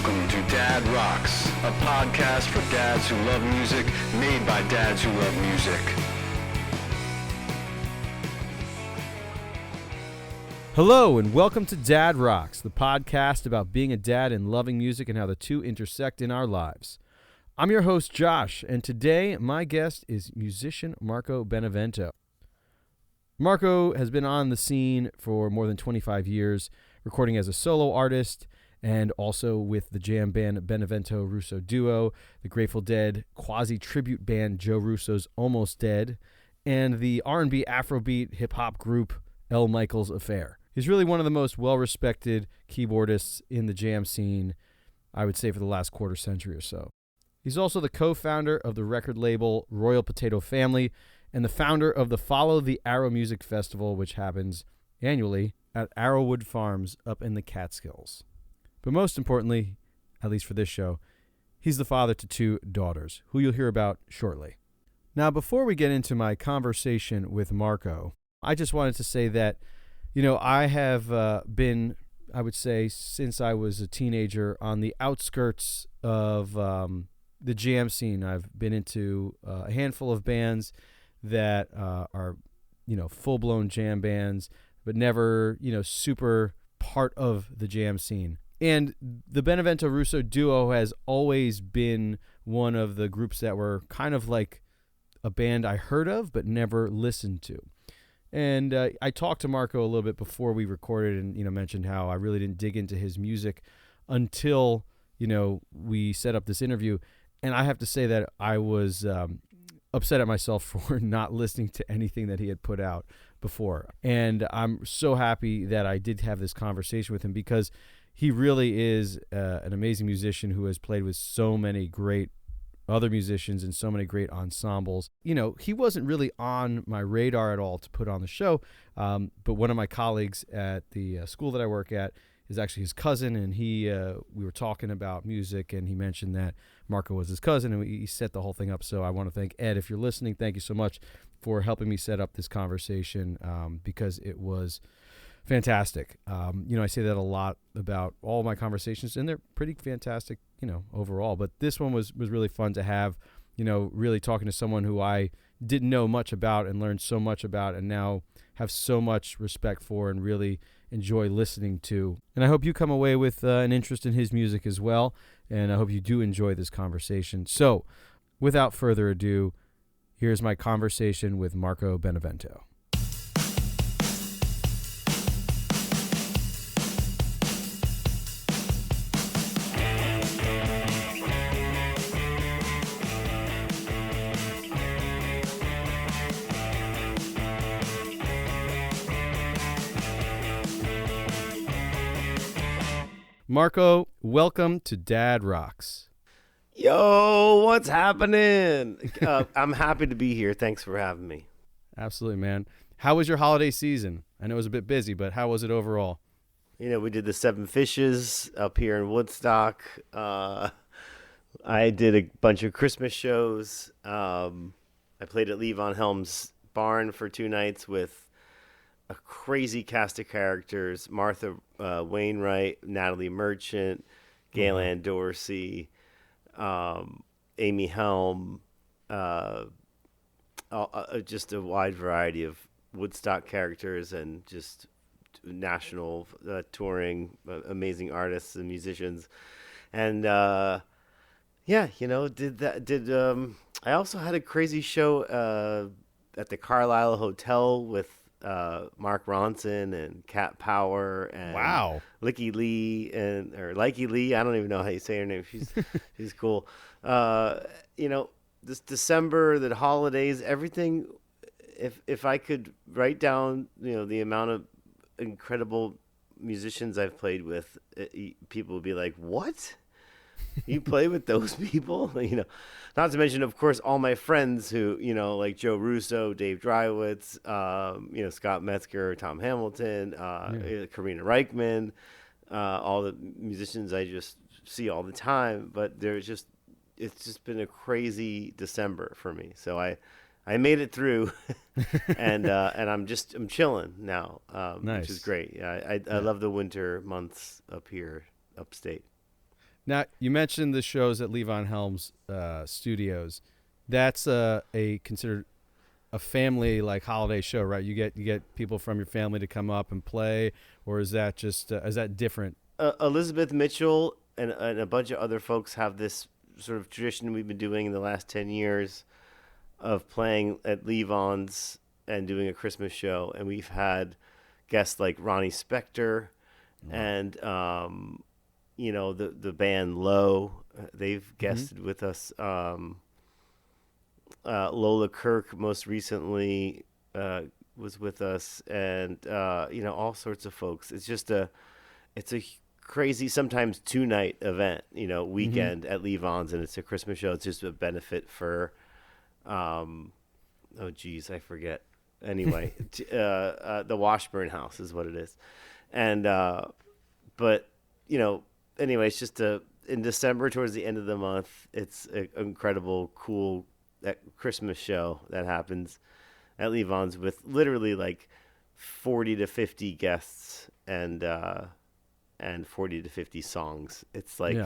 Welcome to Dad Rocks, a podcast for dads who love music, made by dads who love music. Hello and welcome to Dad Rocks, the podcast about being a dad and loving music and how the two intersect in our lives. I'm your host, Josh, and today my guest is musician Marco Benevento. Marco has been on the scene for more than 25 years, recording as a solo artist and also with the jam band Benevento Russo Duo, the Grateful Dead quasi-tribute band Joe Russo's Almost Dead, and the R&B Afrobeat hip-hop group L. Michaels Affair. He's really one of the most well-respected keyboardists in the jam scene, I would say, for the last quarter century or so. He's also the co-founder of the record label Royal Potato Family and the founder of the Follow the Arrow Music Festival, which happens annually at Arrowwood Farms up in the Catskills. But most importantly, at least for this show, he's the father to two daughters, who you'll hear about shortly. Now, before we get into my conversation with Marco, I just wanted to say that, I have been, I would say, since I was a teenager, on the outskirts of the jam scene. I've been into a handful of bands that are, full-blown jam bands, but never, super part of the jam scene. And the Benevento Russo Duo has always been one of the groups that were kind of like a band I heard of but never listened to. And I talked to Marco a little bit before we recorded and, mentioned how I really didn't dig into his music until, we set up this interview. And I have to say that I was upset at myself for not listening to anything that he had put out before. And I'm so happy that I did have this conversation with him because he really is an amazing musician who has played with so many great other musicians and so many great ensembles. He wasn't really on my radar at all to put on the show, but one of my colleagues at the school that I work at is actually his cousin, and we were talking about music, and he mentioned that Marco was his cousin, and he set the whole thing up. So I want to thank Ed. If you're listening, thank you so much for helping me set up this conversation because it was fantastic. I say that a lot about all my conversations, and they're pretty fantastic, overall. But this one was really fun to have, really talking to someone who I didn't know much about and learned so much about and now have so much respect for and really enjoy listening to. And I hope you come away with an interest in his music as well, and I hope you do enjoy this conversation. So, without further ado, here's my conversation with Marco Benevento. Marco, welcome to Dad Rocks. Yo, what's happening? I'm happy to be here. Thanks for having me. Absolutely, man. How was your holiday season? I know it was a bit busy, but how was it overall? We did the Seven Fishes up here in Woodstock. I did a bunch of Christmas shows. I played at Lee Von Helm's barn for 2 nights with a crazy cast of characters: Martha Wainwright, Natalie Merchant, Gaylan Dorsey, Amy Helm, just a wide variety of Woodstock characters and just national touring, amazing artists and musicians. And I also had a crazy show at the Carlisle Hotel with Mark Ronson and Cat Power and Wow. Likey Lee or Likey Lee. I don't even know how you say her name. She's cool. This December, the holidays, everything. If I could write down, the amount of incredible musicians I've played with, people would be like, "What? You play with those people?" Not to mention, of course, all my friends who, like Joe Russo, Dave Dreiwitz, Scott Metzger, Tom Hamilton, Karina Reichman, all the musicians I just see all the time. But it's just been a crazy December for me. So I made it through, and I'm chilling now, Nice. which is great. I love the winter months up here, upstate. Now, you mentioned the shows at Levon Helm's studios. That's considered a family like holiday show, right? You get people from your family to come up and play, or is that just is that different? Elizabeth Mitchell and a bunch of other folks have this sort of tradition we've been doing in the last 10 years of playing at Levon's and doing a Christmas show. And we've had guests like Ronnie Spector and, the band Low. They've guested with us. Lola Kirk most recently was with us, and all sorts of folks. It's just it's a crazy, sometimes 2-night event, weekend at Levon's, and it's a Christmas show. It's just a benefit for, I forget. Anyway, the Washburn House is what it is, and anyway, it's just in December towards the end of the month. It's an incredible, cool that Christmas show that happens at Levon's with literally like 40 to 50 guests and 40 to 50 songs. It's like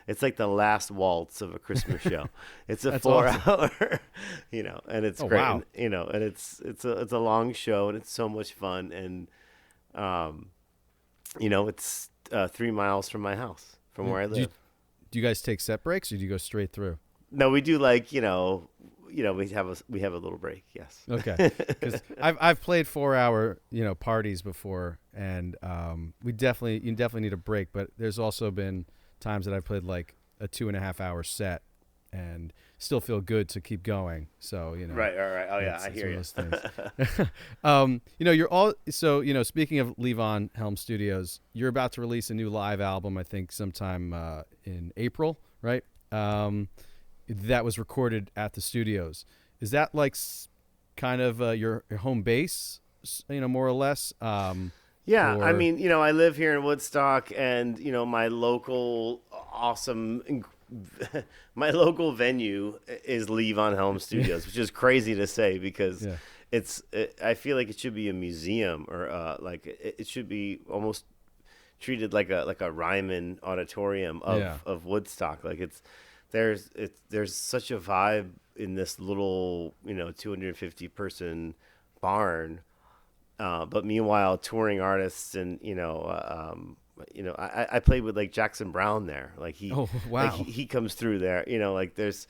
it's like the last waltz of a Christmas show. It's a 4-hour, and it's great. Wow. And, and it's a long show, and it's so much fun. And it's 3 miles from my house, from where I live. Do you guys take set breaks, or do you go straight through? No, we do we have a little break. Yes. Okay. Because I've played 4-hour parties before, and you definitely need a break. But there's also been times that I've played like a 2.5-hour set, and still feel good to keep going. So Right. Oh yeah, I hear you. You're all Speaking of Levon Helm Studios, you're about to release a new live album. I think sometime in April, right? That was recorded at the studios. Is that like kind of your home base, more or less? Yeah, I mean, I live here in Woodstock, and my local my local venue is Levon Helm Studios, which is crazy to say because I feel like it should be a museum, or it should be almost treated like a Ryman auditorium of Woodstock. Like there's such a vibe in this little 250 person barn, but meanwhile touring artists and I played with like Jackson Brown there, like he he comes through there, like there's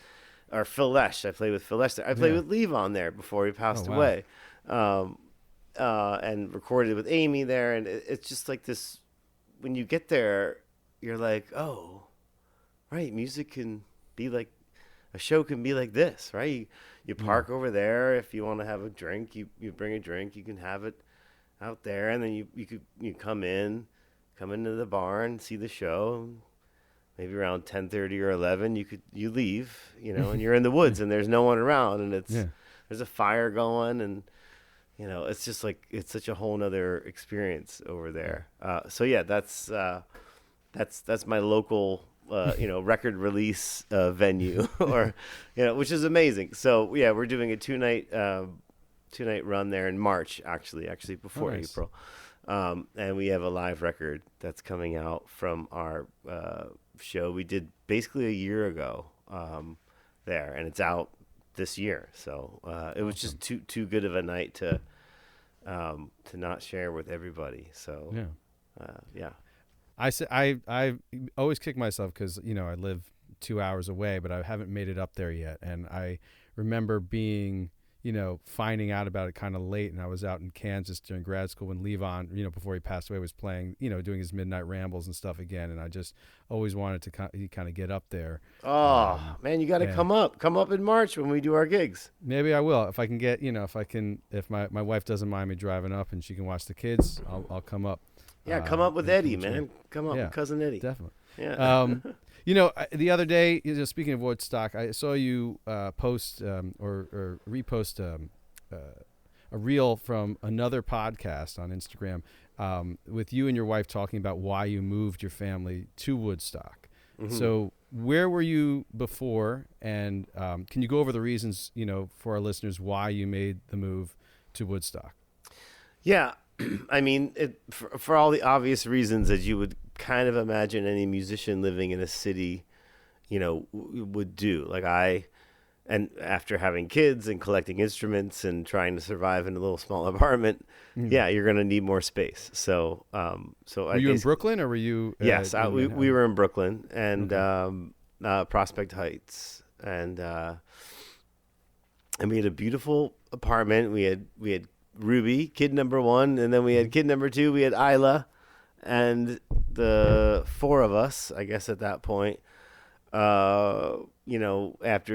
Phil Lesh. I played with Phil Lesh there. I played with Levon there before he passed away, and recorded with Amy there, and it's just like this. When you get there, you're like, oh. Right, music can be like a show can be like this, right? You park over there if you want to have a drink. You bring a drink, you can have it out there, and then you come into the barn, see the show. Maybe around 10:30 or 11, you leave, and you're in the woods and there's no one around, and there's a fire going, and it's just like it's such a whole nother experience over there. So yeah, that's my local. Record release venue, or which is amazing. So yeah, we're doing a 2-night run there in March, actually before April, and we have a live record that's coming out from our show we did basically a year ago there, and it's out this year. So it was just too good of a night to not share with everybody. So yeah. I always kick myself because I live 2 hours away, but I haven't made it up there yet. And I remember being finding out about it kind of late, and I was out in Kansas during grad school when Levon, before he passed away, was playing, doing his midnight rambles and stuff again. And I just always wanted to kind of get up there. Oh man, you got to come up in March when we do our gigs. Maybe I will if I can get if my wife doesn't mind me driving up and she can watch the kids, I'll come up. Yeah, come up with Eddie, man. Come up with Cousin Eddie. Definitely. Yeah. The other day, speaking of Woodstock, I saw you post or repost a reel from another podcast on Instagram with you and your wife talking about why you moved your family to Woodstock. Mm-hmm. So where were you before, and can you go over the reasons, for our listeners why you made the move to Woodstock? Yeah. I mean, for all the obvious reasons that you would kind of imagine any musician living in a city, would do. And after having kids and collecting instruments and trying to survive in a little small apartment, yeah, you're gonna need more space. So Were you in Brooklyn or were you? Yes, in we Manhattan? were in Brooklyn and Okay. Prospect Heights, and we had a beautiful apartment. We had Ruby, kid number one, and then we had kid number two. We had Isla, and the four of us, I guess, at that point. After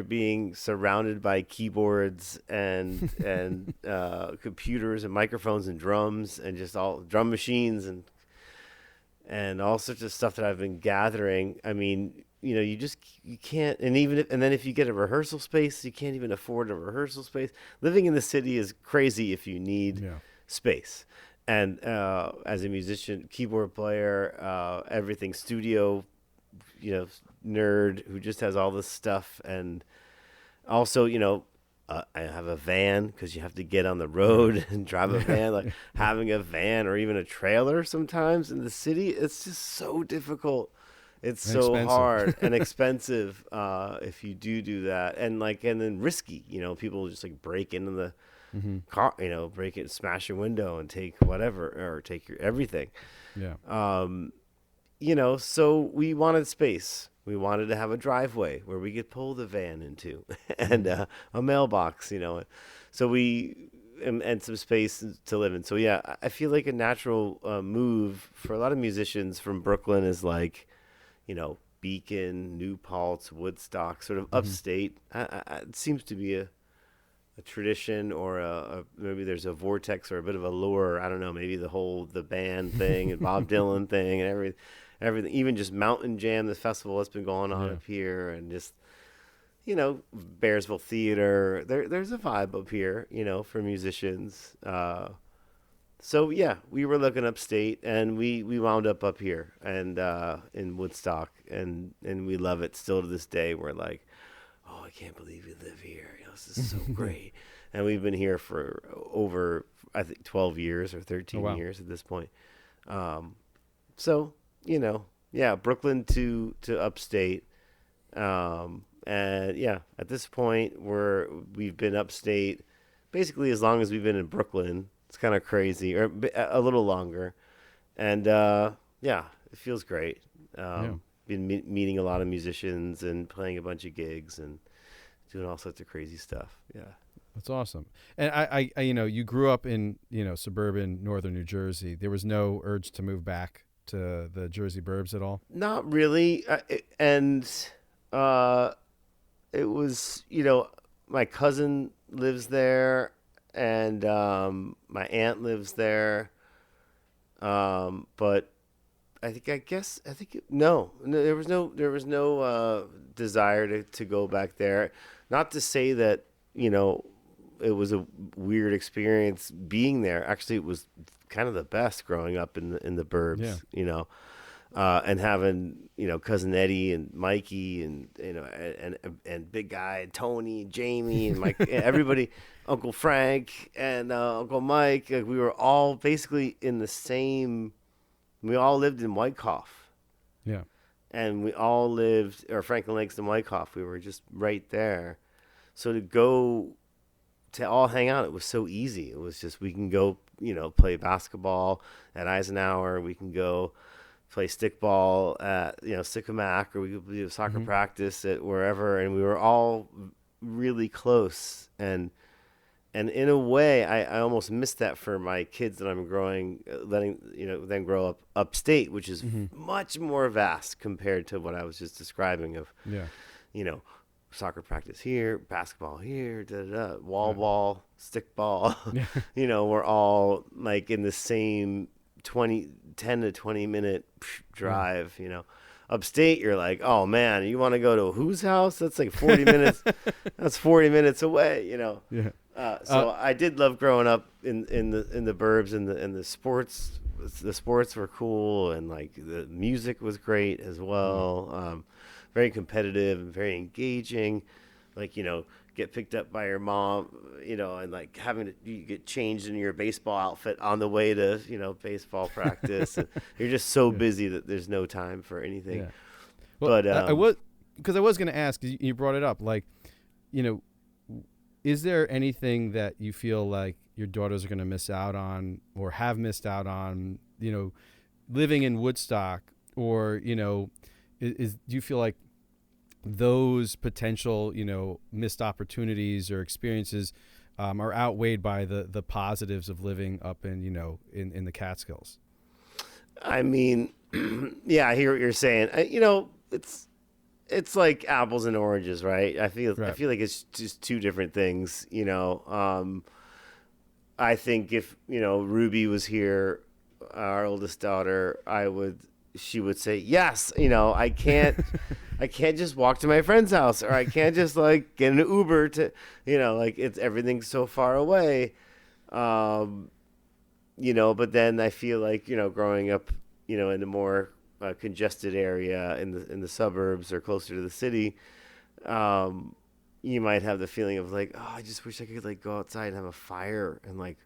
being surrounded by keyboards and computers and microphones and drums and just all drum machines and all sorts of stuff that I've been gathering. I mean, you can't, and then if you get a rehearsal space, you can't even afford a rehearsal space. Living in the city is crazy if you need space. And as a musician, keyboard player, everything studio, nerd who just has all this stuff. And also, I have a van because you have to get on the road and drive a van. Like having a van or even a trailer sometimes in the city, it's just so difficult. It's And so expensive. hard and expensive if you do that, and then risky. People just like break into the car, break it, smash your window, and take whatever or take your everything. Yeah. So we wanted space. We wanted to have a driveway where we could pull the van into and a mailbox, so and some space to live in. So yeah, I feel like a natural move for a lot of musicians from Brooklyn is like, Beacon, New Paltz, Woodstock, sort of upstate. It seems to be a tradition, or maybe there's a vortex or a bit of a lure. I don't know, maybe the band thing and Bob Dylan thing and everything, even just Mountain Jam, the festival that's been going on up here, and just, Bearsville Theater. There's a vibe up here, for musicians. So yeah, we were looking upstate, and we wound up here and in Woodstock, and we love it still to this day. We're like, oh, I can't believe we live here. This is so great. And we've been here for over, I think, 12 years or 13 years at this point. So, yeah, Brooklyn to upstate. And yeah, at this point we've been upstate basically as long as we've been in Brooklyn. It's kind of crazy, or a little longer. And yeah, it feels great. Been meeting a lot of musicians and playing a bunch of gigs and doing all sorts of crazy stuff. Yeah. That's awesome. And I you grew up in, suburban northern New Jersey. There was no urge to move back to the Jersey burbs at all? Not really. It was, my cousin lives there, and my aunt lives there. But no, there was no desire to go back there. Not to say that, it was a weird experience being there. Actually, it was kind of the best growing up in the burbs, and having, cousin Eddie and Mikey and, and big guy Tony, Jamie and Mike, everybody, Uncle Frank and Uncle Mike. Like, we were all basically in the same. We all lived in Wyckoff. Yeah. And we all lived, or Franklin Lakes and Wyckoff. We were just right there. So to go to all hang out, it was so easy. It was just, we can go, play basketball at Eisenhower. We can go play stickball at, Sycamac, or we could do soccer practice at wherever. And we were all really close. And in a way, I almost missed that for my kids that I'm letting them grow up upstate, which is much more vast compared to what I was just describing of, soccer practice here, basketball here, wall ball, stickball. We're all like in the same 10 to 20 minute drive, Upstate, you're like, oh man, you want to go to whose house? That's like 40 minutes. That's 40 minutes away, Yeah. So I did love growing up in the burbs, and the sports. The sports were cool, and like the music was great as well. Very competitive and very engaging. like, get picked up by your mom, and like you get changed in your baseball outfit on the way to, baseball practice. And you're just so Yeah. busy that there's no time for anything. Yeah. Well, But I was, because I was going to ask, 'cause you brought it up, like, you know, is there anything that you feel like your daughters are going to miss out on or have missed out on, living in Woodstock, or, do you feel like those potential, missed opportunities or experiences are outweighed by the positives of living up in, in the Catskills? I mean, yeah, I hear what you're saying. It's like apples and oranges, right? I feel like it's just two different things. I think if Ruby was here, our oldest daughter, she would say yes. I can't just walk to my friend's house, or I can't just like get an Uber to, like everything's so far away. But then I feel like, growing up, in a more congested area in the suburbs or closer to the city, you might have the feeling of like, oh, I just wish I could like go outside and have a fire and like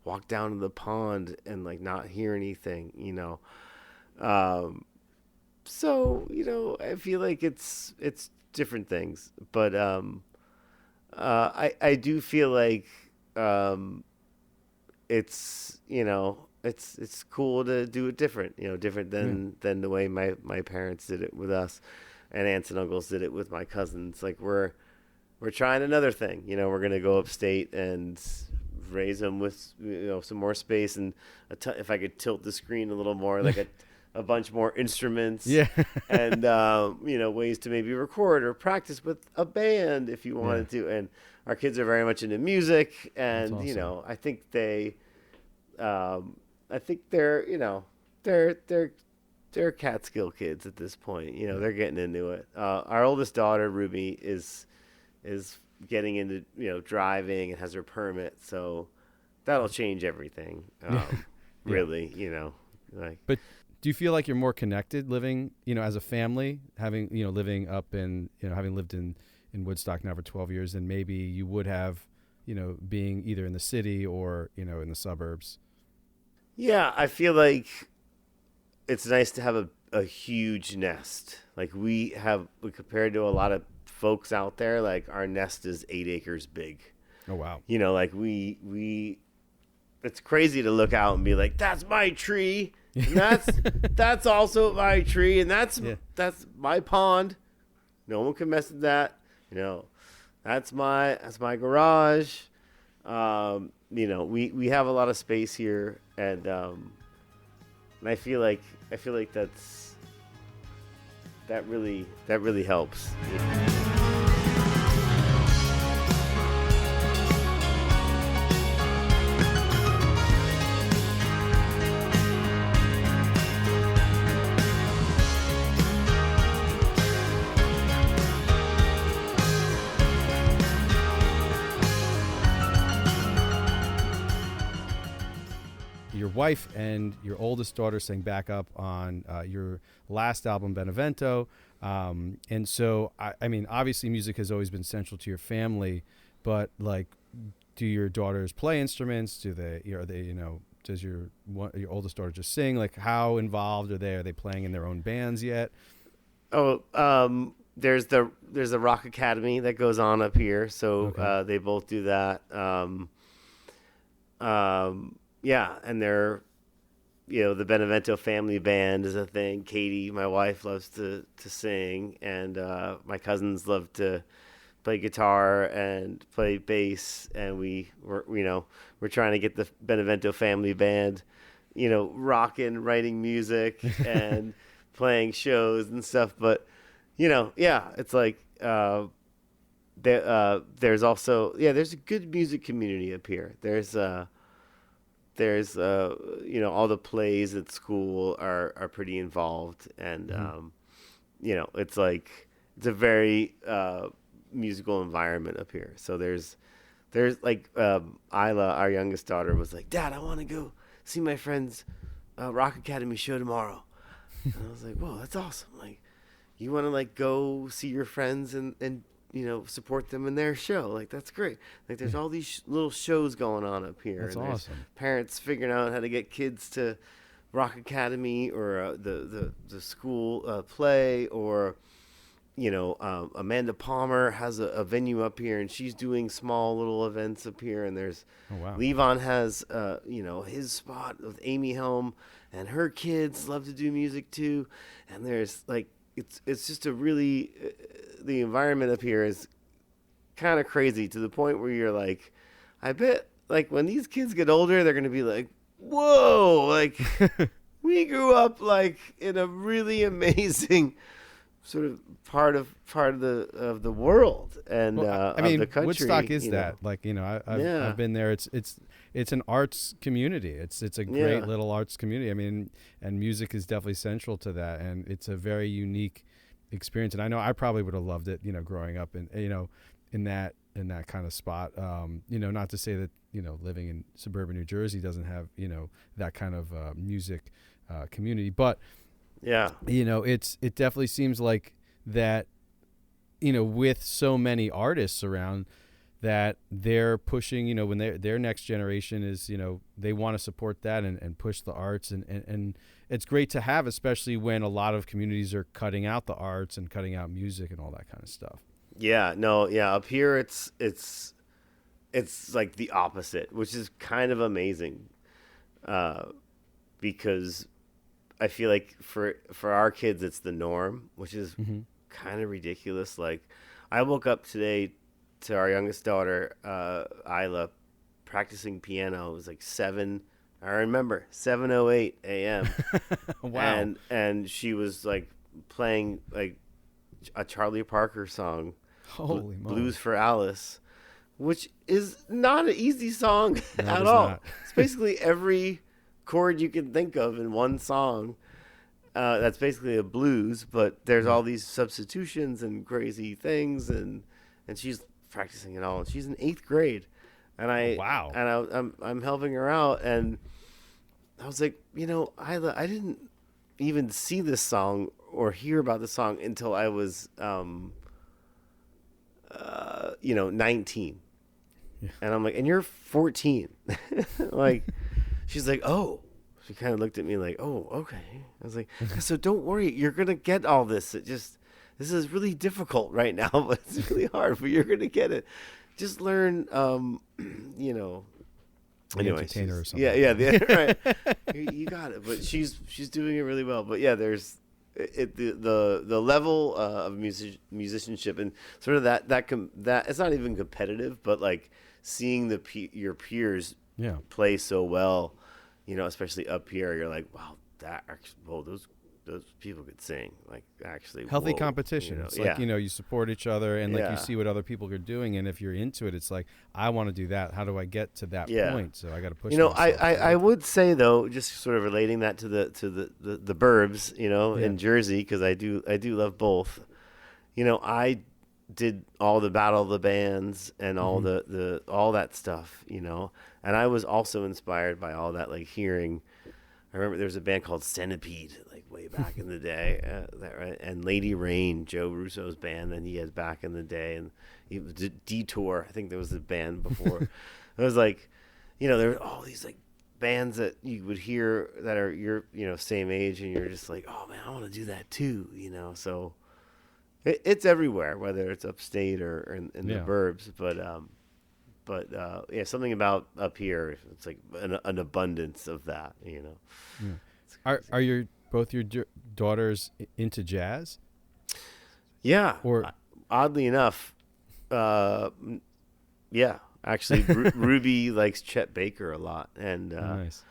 walk down to the pond and like not hear anything, So, I feel like it's different things, but I do feel like it's it's cool to do it different, different than the way my parents did it with us, and aunts and uncles did it with my cousins. Like we're trying another thing. We're gonna go upstate and raise them with some more space, and if I could tilt the screen a little more, like a bunch more instruments, and ways to maybe record or practice with a band if you wanted to. And our kids are very much into music, and awesome. I think they're Catskill kids at this point. They're getting into it. Our oldest daughter Ruby is getting into driving and has her permit, so that'll change everything. Really, like. But do you feel like you're more connected living, as a family, having, living up in, having lived in Woodstock now for 12 years than maybe you would have, being either in the city or, in the suburbs? Yeah, I feel like it's nice to have a huge nest. Like we compared to a lot of folks out there, like our nest is 8 acres big. Oh, wow. Like we it's crazy to look out and be like, that's my tree. And that's also my tree, and that's my pond. No one can mess with that. That's my garage. We have a lot of space here, and I feel like that really helps. Your wife and your oldest daughter sang backup on your last album, Benevento. And so, I mean, obviously music has always been central to your family, but like, do your daughters play instruments? Does your oldest daughter just sing? Like, how involved are they? Are they playing in their own bands yet? Oh, there's the Rock Academy that goes on up here. So, Okay. they both do that. Yeah, and they're, the Benevento family band is a thing. Katie, my wife, loves to sing, and my cousins love to play guitar and play bass, and we're trying to get the Benevento family band, rocking, writing music and playing shows and stuff. But it's like there's also there's a good music community up here. There's all the plays at school are pretty involved, and it's like it's a very musical environment up here. So there's like Isla, our youngest daughter, was like, Dad, I want to go see my friend's Rock Academy show tomorrow. And I was like, whoa, that's awesome. Like, you want to like go see your friends and support them in their show. Like, that's great. Like, there's all these little shows going on up here. That's and there's awesome. Parents figuring out how to get kids to Rock Academy or the school play, or Amanda Palmer has a venue up here, and she's doing small little events up here. And there's Levon has his spot with Amy Helm, and her kids love to do music too. And there's like it's just a really the environment up here is kind of crazy, to the point where you're like, I bet like when these kids get older, they're gonna be like, whoa, like we grew up like in a really amazing sort of part of the world and I mean, of the country. Woodstock is that. Like, I've been there. It's an arts community. It's a great little arts community. I mean, and music is definitely central to that, and it's a very unique experience. And I know I probably would have loved it, growing up in in that kind of spot. Not to say that living in suburban New Jersey doesn't have that kind of music community, but it definitely seems like that, with so many artists around, that they're pushing, when their next generation is, they want to support that and push the arts. And it's great to have, especially when a lot of communities are cutting out the arts and cutting out music and all that kind of stuff. Yeah, no, yeah. Up here, it's like the opposite, which is kind of amazing, because I feel like for our kids, it's the norm, which is kind of ridiculous. Like, I woke up today to our youngest daughter, Isla, practicing piano. It was like 7:08 a.m. Wow. And she was like playing like a Charlie Parker song, Holy moly. Blues for Alice, which is not an easy song No, at all. It's basically every chord you can think of in one song. That's basically a blues, but there's all these substitutions and crazy things, and she's practicing it all. And she's in 8th grade, and I'm helping her out, and I was like, Isla, I didn't even see this song or hear about the song until I was 19. Yeah. And I'm like, and you're 14. Like, she's like, oh. She kind of looked at me like, oh, okay. I was like, so don't worry. You're going to get all this. This is really difficult right now, but it's really hard, but you're going to get it. Just learn, Anyway, entertainer or something. Yeah, right. You got it. But she's doing it really well. But yeah, there's the level of musicianship and sort of that it's not even competitive, but like seeing your peers play so well. Especially up here, you're like, wow, those people could sing. Like, actually, healthy competition. It's like, you support each other, and like you see what other people are doing, and if you're into it, it's like, I want to do that. How do I get to that point? So I got to push. I would say though, just sort of relating that to the burbs, in Jersey, because I do love both. I did all the Battle of the Bands and all the all that stuff, and I was also inspired by all that, like hearing. I remember there was a band called Centipede, like way back in the day, and Lady Rain, Joe Russo's band, that he had back in the day, and Detour. I think there was a band before. It was like, there were all these like bands that you would hear that are your same age, and you're just like, oh man, I want to do that too, So it's everywhere, whether it's upstate or in the burbs, but something about up here, it's like an abundance of that, Yeah. Are both your daughters into jazz? Yeah. Or oddly enough, yeah. Actually, Ruby likes Chet Baker a lot, and nice.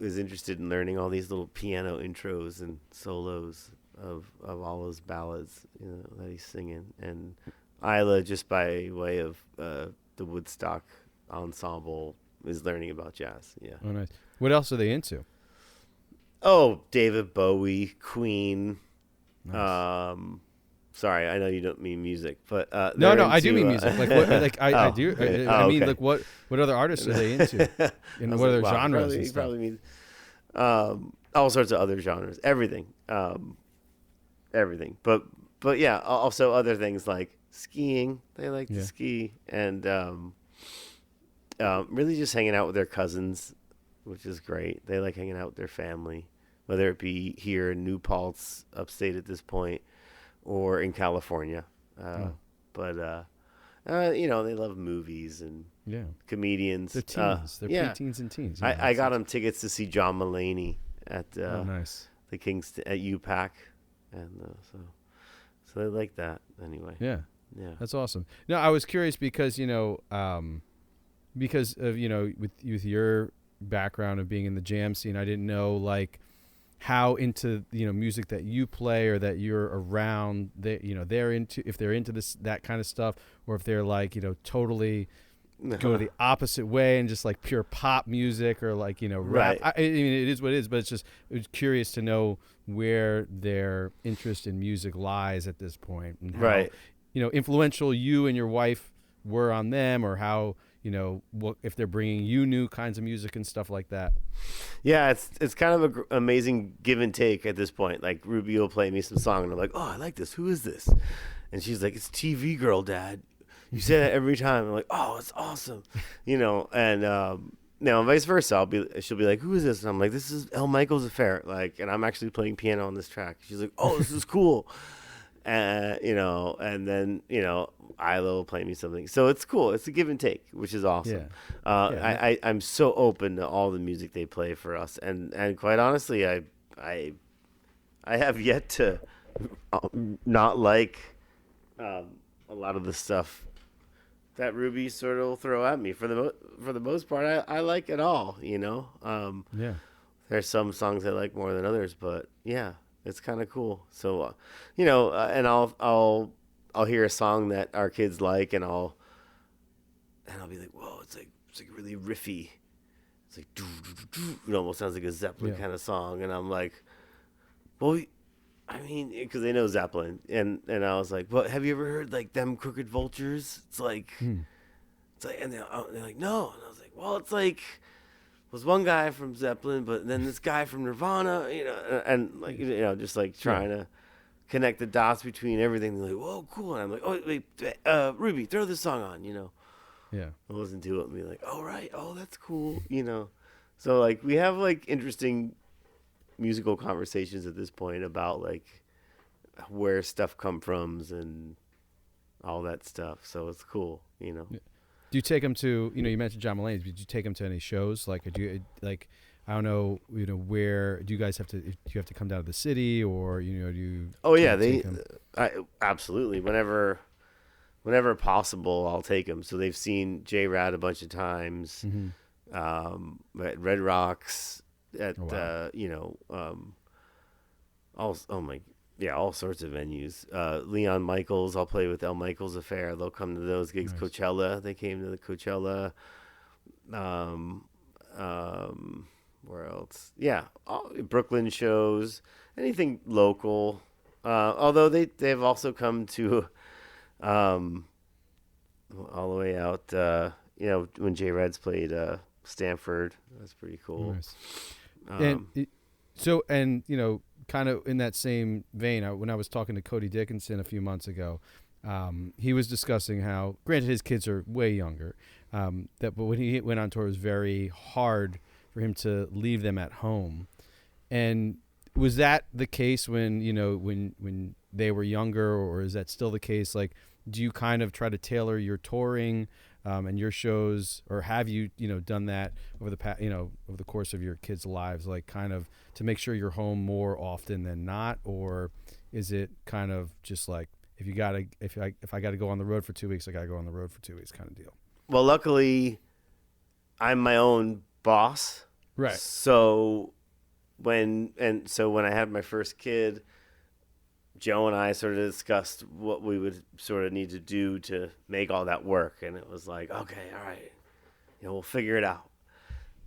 is interested in learning all these little piano intros and solos of all those ballads that he's singing. And Isla, just by way of the Woodstock ensemble, is learning about jazz. Yeah. Oh, nice. What else are they into? Oh, David Bowie, Queen. Nice. Sorry, I know you don't mean music, but no, I do mean music. Like, what, like I do. Okay. I mean, okay. like what other artists are they into? And what other genres? He probably means all sorts of other genres, everything. But yeah, also other things like skiing. They like to Yeah. ski, and really just hanging out with their cousins, which is great. They like hanging out with their family, whether it be here in New Paltz, upstate at this point, or in California. Oh. But they love movies and Yeah. comedians. They're teens. They're Yeah, preteens and teens. I got them tickets to see John Mulaney at Oh, nice. the Kings at UPAC, and so they like that anyway. Yeah. Yeah. That's awesome. No, I was curious because, because of, with your background of being in the jam scene, I didn't know like how into, music that you play or that you're around, they're into, if they're into that kind of stuff, or if they're like, totally go the opposite way and just like pure pop music or like, rap. Right. I mean, it is what it is, but it was curious to know where their interest in music lies at this point and how, Right. Influential you and your wife were on them, or how, what if they're bringing you new kinds of music and stuff like that. Yeah, it's kind of an amazing give and take at this point. Like Ruby will play me some song, and I'm like, oh, I like this. Who is this? And she's like, it's TV Girl, Dad. You say that every time. I'm like, oh, it's awesome, And now vice versa. She'll be like, who is this? And I'm like, this is El Michael's Affair. Like, and I'm actually playing piano on this track. She's like, oh, this is cool. And then, Isla will play me something. So it's cool. It's a give and take, which is awesome. Yeah. I'm so open to all the music they play for us. And quite honestly, I have yet to not like a lot of the stuff that Ruby sort of will throw at me. For the most part, I like it all, Yeah. There's some songs I like more than others, but yeah. It's kind of cool. So, and I'll hear a song that our kids like, and I'll be like, whoa, it's like really riffy. It's like, it almost sounds like a Zeppelin kind of song, and I'm like, well, I mean, because they know Zeppelin, and I was like, well, have you ever heard like Them Crooked Vultures? It's like, and they're like, no, and I was like, well, it's like. Was one guy from Zeppelin, but then this guy from Nirvana, and like, just like trying to connect the dots between everything. They're like, whoa, cool. And I'm like, oh, wait, Ruby, throw this song on, Yeah. I listen to it and be like, oh, right. Oh, that's cool. So like we have like interesting musical conversations at this point about like where stuff come from and all that stuff. So it's cool, Yeah. Do you take them to, you mentioned John Mulaney, did you take them to any shows? Like, do you, like, I don't know, where, do you guys have to, do you have to come down to the city, or, do you? Oh, yeah, absolutely. Whenever possible, I'll take them. So they've seen J-Rad a bunch of times, at Red Rocks, at, all sorts of venues. Leon Michaels, I'll play with El Michael's Affair. They'll come to those gigs. Nice. Coachella, they came to the Coachella. Where else? Yeah, Brooklyn shows. Anything local. Although they've also come to, all the way out. When J Reds played Stanford, that's pretty cool. Nice. Kind of in that same vein, when I was talking to Cody Dickinson a few months ago, he was discussing how, granted his kids are way younger, but when he went on tour, it was very hard for him to leave them at home. And was that the case when when they were younger, or is that still the case? Like, do you kind of try to tailor your touring and your shows, or have you done that over the course of your kids' lives, like kind of to make sure you're home more often than not? Or is it kind of just like, if I gotta go on the road for 2 weeks, I gotta go on the road for 2 weeks kind of deal? Well, luckily I'm my own boss, right? So when I had my first kid, Joe and I sort of discussed what we would sort of need to do to make all that work, and it was like, okay, all right, we'll figure it out.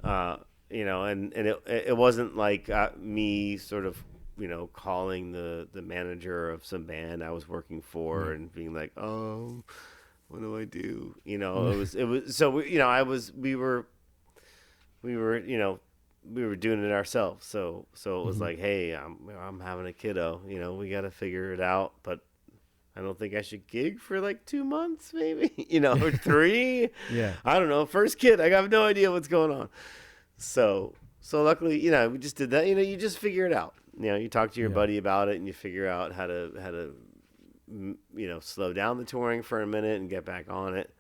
And it wasn't like me sort of calling the manager of some band I was working for and being like, oh, what do I do? It was so we were doing it ourselves. So it was like, hey, I'm having a kiddo, we got to figure it out. But I don't think I should gig for like 2 months, maybe, you know, or 3. Yeah. I don't know. First kid, I have no idea what's going on. So luckily, you know, we just did that. You know, you just figure it out. You know, you talk to your buddy about it, and you figure out how to you know, slow down the touring for a minute and get back on it.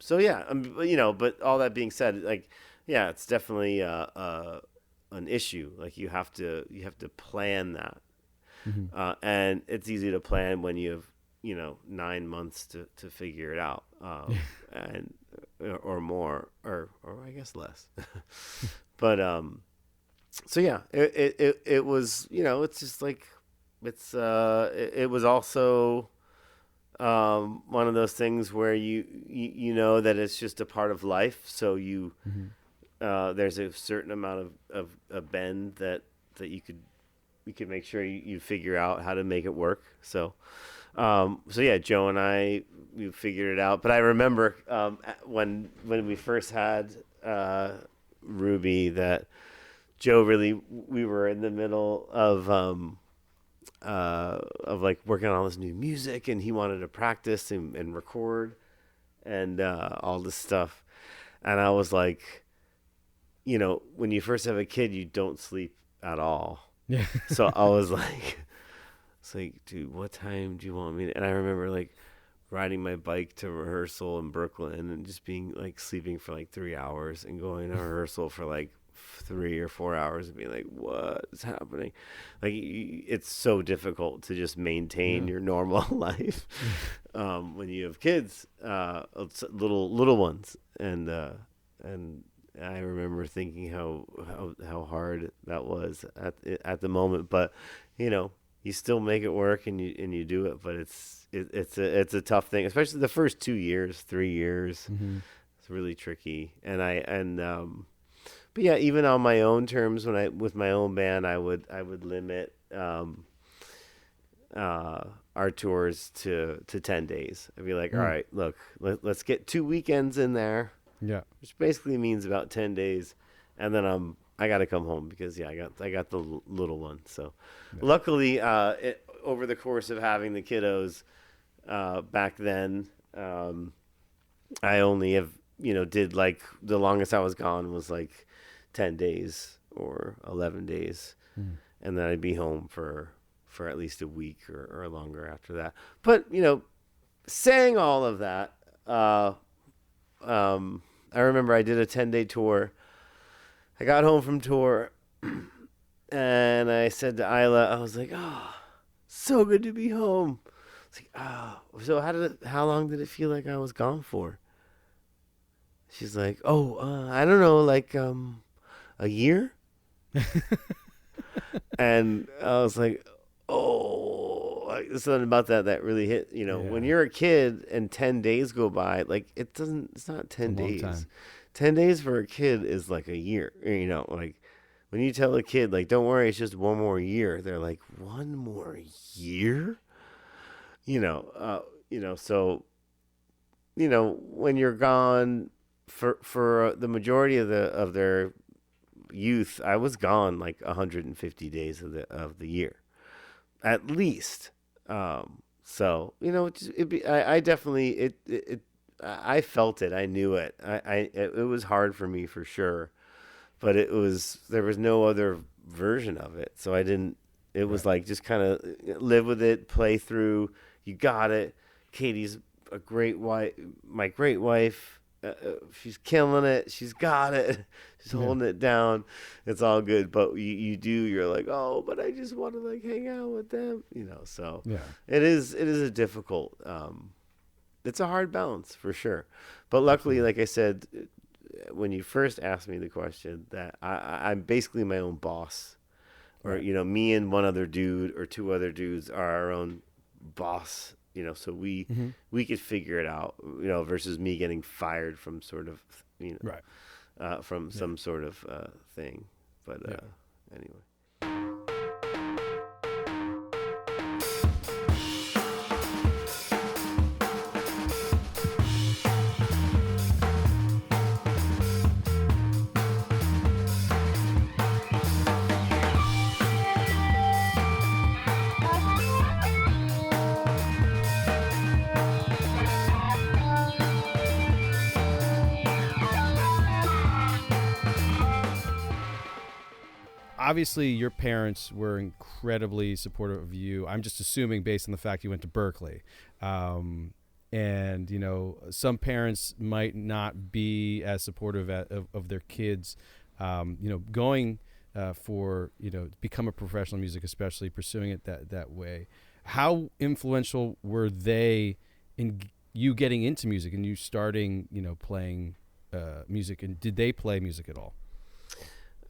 So yeah, you know, but all that being said, like, yeah, it's definitely an issue. Like you have to plan that. And it's easy to plan when you have, you know, 9 months to figure it out, and or more, or I guess less. But so yeah, it was, you know, it's just like it was also one of those things where you know that it's just a part of life. So you there's a certain amount of a bend that you could make sure you figure out how to make it work. So yeah, Joe and we figured it out. But I remember when we first had Ruby, that Joe we were in the middle of like working on all this new music, and he wanted to practice and record and all this stuff. And I was like, you know, when you first have a kid, you don't sleep at all. Yeah. So I was like, it's like, dude, what time do you want me to? And I remember like riding my bike to rehearsal in Brooklyn and just being like sleeping for like 3 hours and going to rehearsal for like 3 or 4 hours and being like, what is happening? Like, it's so difficult to just maintain your normal life when you have kids, little ones. And I remember thinking how hard that was at the moment, but you know, you still make it work and you do it. But it's a tough thing, especially the first 2 years, 3 years. It's really tricky. But yeah, even on my own terms, with my own band, I would limit our tours to 10 days. I'd be like, all right, look, let's get 2 weekends in there. Yeah. Which basically means about 10 days. And then I got to come home because I got the little one. So luckily, over the course of having the kiddos, back then, I only have, you know, did like the longest I was gone was like 10 days or 11 days. And then I'd be home for at least a week or longer after that. But, you know, saying all of that, I remember I did a 10-day tour. I got home from tour and I said to Isla, I was like, oh, so good to be home. It's like, oh, so how long did it feel like I was gone for? She's like, oh, I don't know, like a year. And I was like, oh, like, something about that really hit. You know, when you're a kid and 10 days go by, like it's not 10 days. Time. 10 days for a kid is like a year. You know, like when you tell a kid, like, don't worry, it's just one more year. They're like, 1 more year? So, you know, when you're gone for the majority of their youth, I was gone like 150 days of the year, at least. So, you know, I definitely, I felt it. I knew it. It was hard for me for sure, but there was no other version of it. So it was like, just kind of live with it, play through. You got it. Katie's a great wife, my great wife. She's killing it. She's got it. She's holding it down. It's all good. But you're like, oh, but I just want to like hang out with them, you know. So it is a difficult. It's a hard balance for sure. But luckily, like I said, when you first asked me the question, that I'm basically my own boss, or you know, me and one other dude or 2 other dudes are our own boss. You know, so we could figure it out, you know, versus me getting fired from sort of, you know, from some sort of thing. But anyway. obviously your parents were incredibly supportive of you. I'm just assuming based on the fact you went to Berkeley. And, some parents might not be as supportive of their kids, going for, become a professional music, especially pursuing it that way. How influential were they in you getting into music and you starting, playing music? And did they play music at all?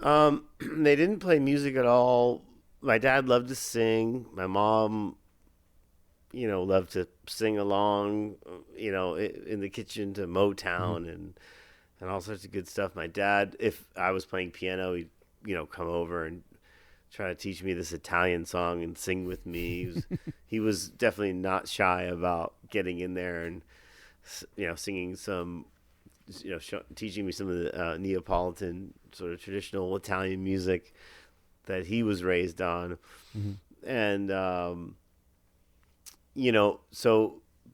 They didn't play music at all. My dad loved to sing. My mom, loved to sing along, in the kitchen to Motown and all sorts of good stuff. My dad, if I was playing piano, he'd, come over and try to teach me this Italian song and sing with me. He was definitely not shy about getting in there and, singing some, teaching me some of the Neapolitan sort of traditional Italian music that he was raised on. Mm-hmm. And,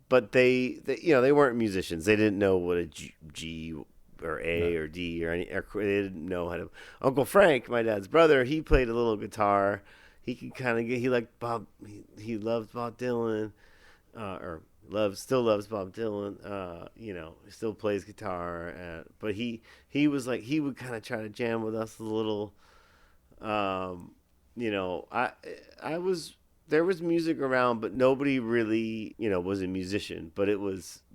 but they weren't musicians. They didn't know what a G or A or D or any, or they didn't know how to. Uncle Frank, my dad's brother, he played a little guitar. He could kind of he liked Bob. He loved Bob Dylan, still loves Bob Dylan. He still plays guitar. But he was like, he would kind of try to jam with us a little. There was music around, but nobody really, was a musician. But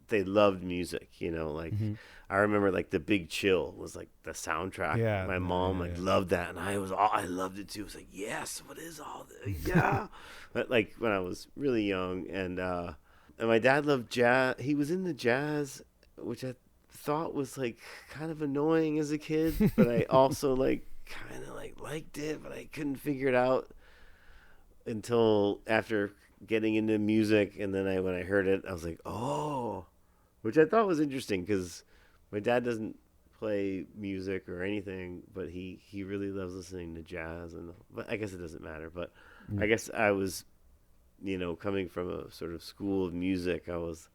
they loved music, Mm-hmm. I remember like The Big Chill was like the soundtrack. Yeah, my mom loved that, and I loved it too. It was like, yes, what is all this? Yeah, but like when I was really young, and my dad loved jazz. He was into jazz, which I thought was like kind of annoying as a kid, but I also kind of liked it, but I couldn't figure it out until after getting into music. And then when I heard it, I was like, oh, which I thought was interesting because my dad doesn't play music or anything, but he really loves listening to jazz. But I guess it doesn't matter. But I guess I was, coming from a sort of school of music, I was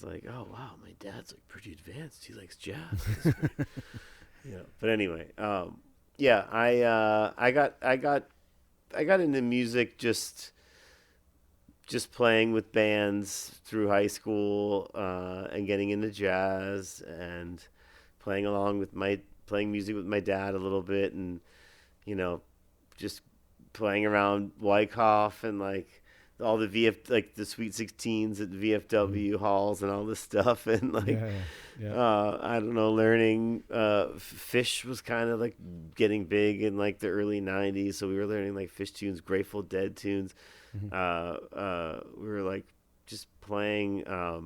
like, oh wow, my dad's like pretty advanced. He likes jazz. But anyway, I got into music just playing with bands through high school, and getting into jazz and playing music with my dad a little bit, and just playing around Wyckoff and all the the Sweet 16s at VFW halls and all this stuff, and I don't know, learning Fish was kind of getting big in the early 90s, so we were learning Fish tunes, Grateful Dead tunes. Mm-hmm. We were just playing I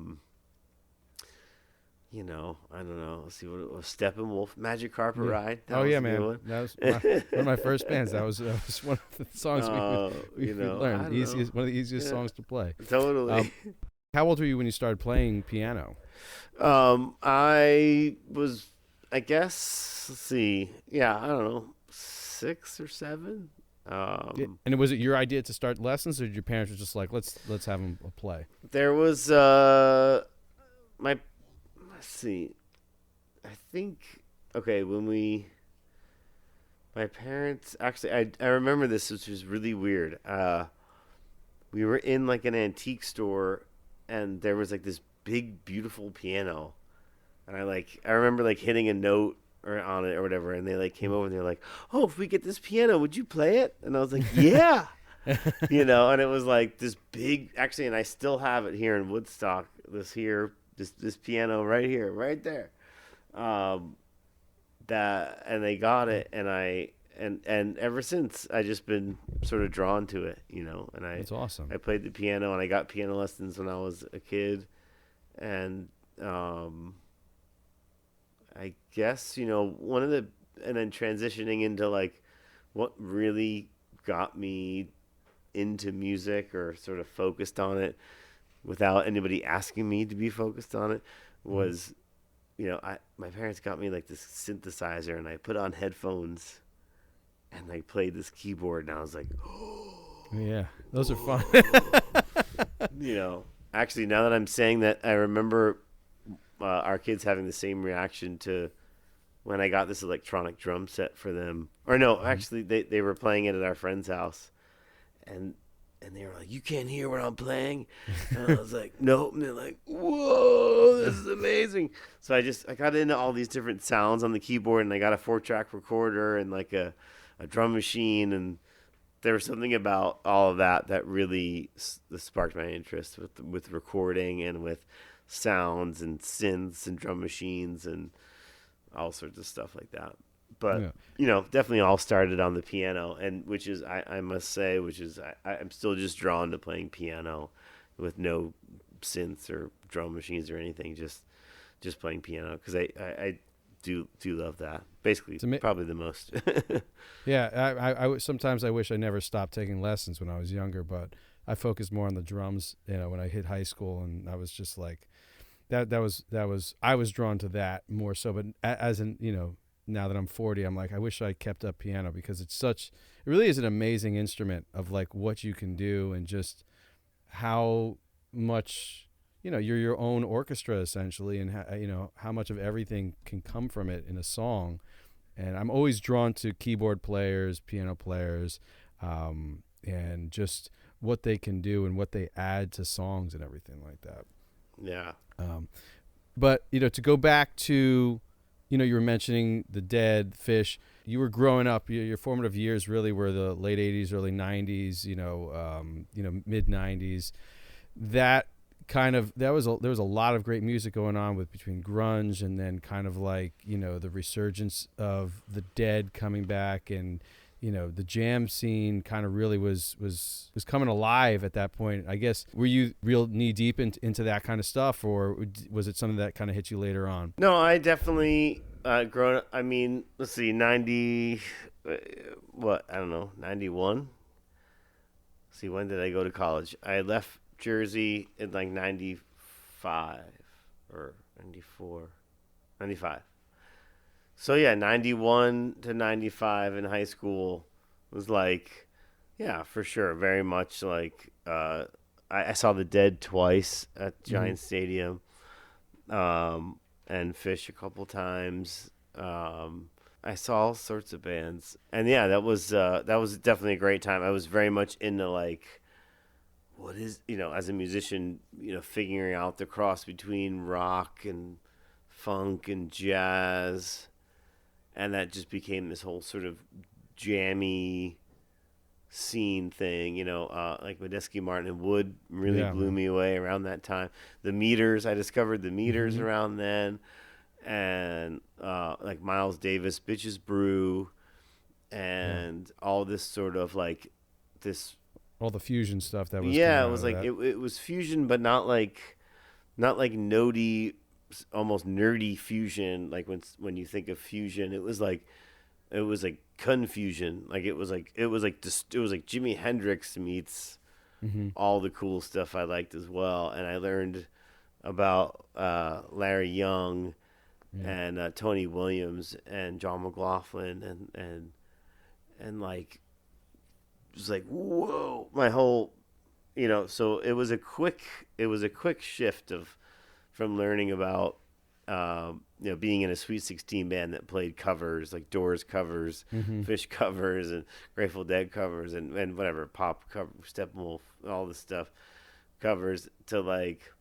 don't know, let's see, what it was, Steppenwolf, Magic Carpet Ride. That was man, one. That was one of my first bands. That was one of the songs we learned. One of the easiest songs to play. Totally. How old were you when you started playing piano? I was, I guess, let's see, I don't know, 6 or 7. And was it your idea to start lessons, or did your parents were just like, let's have them play? There was let's see, I think, okay, my parents, actually, I remember this, which was really weird. We were in an antique store, and there was this big, beautiful piano, and I remember hitting a note on it or whatever, and they came over and they're like, oh, if we get this piano, would you play it? And I was like, yeah. And it was this big, actually, and I still have it here in Woodstock, this piano right here, right there. And they got it, and ever since I just been sort of drawn to it, and That's awesome. I played the piano, and I got piano lessons when I was a kid, and I guess, and then transitioning into what really got me into music or sort of focused on it without anybody asking me to be focused on it was, my parents got me this synthesizer, and I put on headphones and I played this keyboard, and I was like, oh yeah, those are fun. Actually, now that I'm saying that, I remember our kids having the same reaction to when I got this electronic drum set for them. Or no, actually, they were playing it at our friend's house, and they were like, "You can't hear what I'm playing," and I was like, "Nope." And they're like, "Whoa, this is amazing!" So I got into all these different sounds on the keyboard, and I got a 4-track recorder and like a drum machine, and there was something about all of that really sparked my interest with recording and with sounds and synths and drum machines and all sorts of stuff like that. But definitely all started on the piano, and which is I must say, I'm still just drawn to playing piano with no synths or drum machines or anything, just playing piano, because I do love that. Basically, probably the most. Yeah, I sometimes I wish I never stopped taking lessons when I was younger, but I focused more on the drums, when I hit high school, and I was just like, that was I was drawn to that more so. But as in, now that I'm 40, I'm like, I wish I kept up piano, because it really is an amazing instrument of like what you can do, and just how much, you're your own orchestra essentially, and how much of everything can come from it in a song. And I'm always drawn to keyboard players, piano players, and just what they can do and what they add to songs and everything like that. Yeah. But, to go back to, you were mentioning the Dead, Fish. You were growing up, your formative years really were the late 80s, early 90s, mid 90s. There was a lot of great music going on between grunge and then kind of like, the resurgence of the Dead coming back, and, the jam scene kind of really was coming alive at that point. I guess, were you real knee deep into that kind of stuff, or was it something that kind of hit you later on? No, I definitely grown up. I mean, let's see, 90, I don't know, 91. See, when did I go to college? I left Jersey in like 95 or 94, 95. So yeah, 91 to 95 in high school was like, yeah, for sure. Very much like, I saw the Dead twice at Giant Stadium, and Fish a couple times. I saw all sorts of bands, and yeah, that was definitely a great time. I was very much into like, what is, as a musician, figuring out the cross between rock and funk and jazz, and that just became this whole sort of jammy scene thing, like Medeski, Martin, and Wood really blew me away around that time. The Meters, I discovered the Meters around then, and like Miles Davis, Bitches Brew, and all this sort of like this, all the fusion stuff that was it was like it was fusion, but not like notey, almost nerdy fusion. Like when you think of fusion, it was like confusion. Like it was like Jimi Hendrix meets all the cool stuff I liked as well. And I learned about Larry Young and Tony Williams and John McLaughlin and like, it was like, whoa, my whole, so it was a quick shift from learning about, being in a Sweet 16 band that played covers, like Doors covers, Fish covers, and Grateful Dead covers, and whatever, pop cover, Steppenwolf, all this stuff, covers, to like,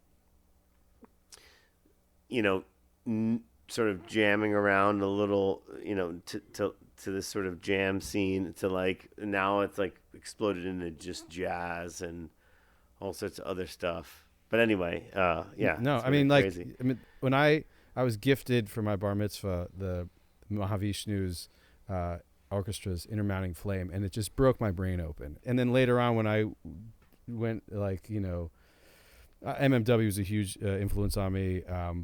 sort of jamming around a little, to this sort of jam scene, to like, now it's like exploded into just jazz and all sorts of other stuff. But anyway, yeah. No, I mean, crazy. When I was gifted for my bar mitzvah the Mahavishnu's orchestra's Intermounting Flame, and it just broke my brain open. And then later on, when I went, like, MMW was a huge influence on me,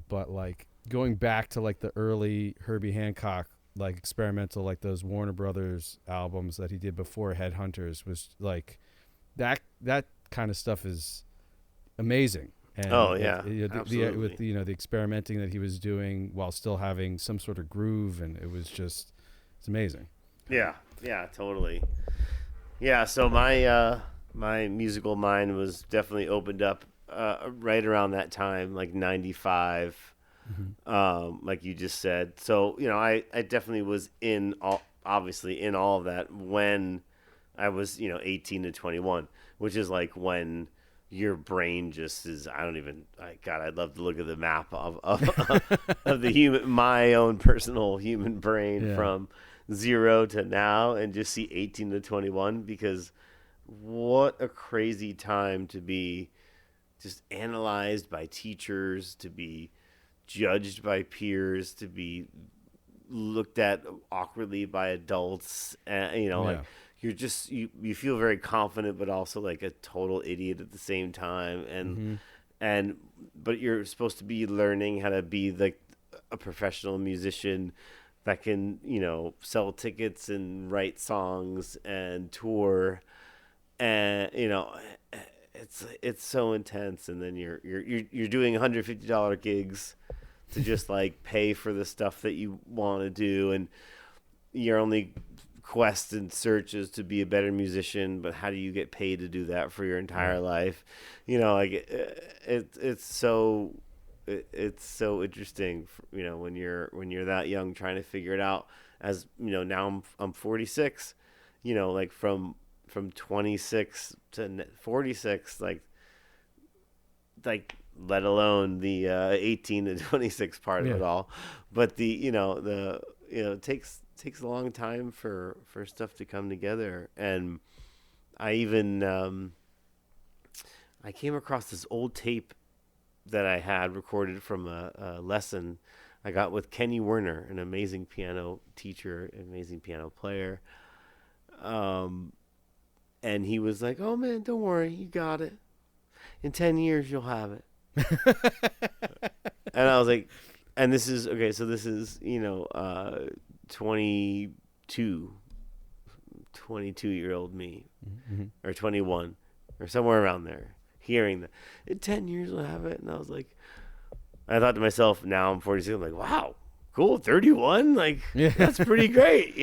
but like going back to like the early Herbie Hancock, like experimental, like those Warner Brothers albums that he did before Headhunters, was like that kind of stuff is amazing. And absolutely. with the experimenting that he was doing while still having some sort of groove, and it's amazing. Yeah, totally. Yeah, so my musical mind was definitely opened up right around that time, like 95. like you just said. So, I definitely was obviously in all of that when I was, 18 to 21, which is like when your brain just is, God, I'd love to look at the map of of my own personal human brain from 0 to now and just see 18 to 21, because what a crazy time to be just analyzed by teachers, to be judged by peers, to be looked at awkwardly by adults, and like you're just you feel very confident but also like a total idiot at the same time, and but you're supposed to be learning how to be like a professional musician that can sell tickets and write songs and tour, and it's so intense. And then you're doing $150 gigs to just like pay for the stuff that you want to do, and your only quest and search is to be a better musician. But how do you get paid to do that for your entire life? It's so interesting, when you're that young, trying to figure it out. As now I'm 46, like from 26 to 46, like let alone the 18 to 26 part of it all. But it takes a long time for stuff to come together. And I even I came across this old tape that I had recorded from a lesson I got with Kenny Werner, an amazing piano teacher, amazing piano player. And he was like, "Oh man, don't worry, you got it. In 10 years, you'll have it." And I was like, and this is, okay, so this is, 22-year-old me, or 21, or somewhere around there, hearing that, in 10 years, we'll have it. And I was like, I thought to myself, now I'm 46, I'm like, wow, cool, 31? Like, that's pretty great,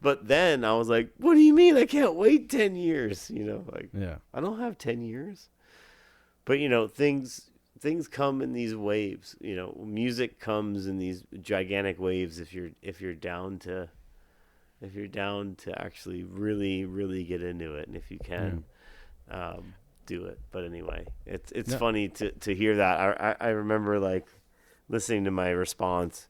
But then I was like, what do you mean I can't wait 10 years? I don't have 10 years. But, things come in these waves. Music comes in these gigantic waves if you're down to actually really, really get into it, and if you can do it. But anyway, it's funny to hear that. I remember like listening to my response.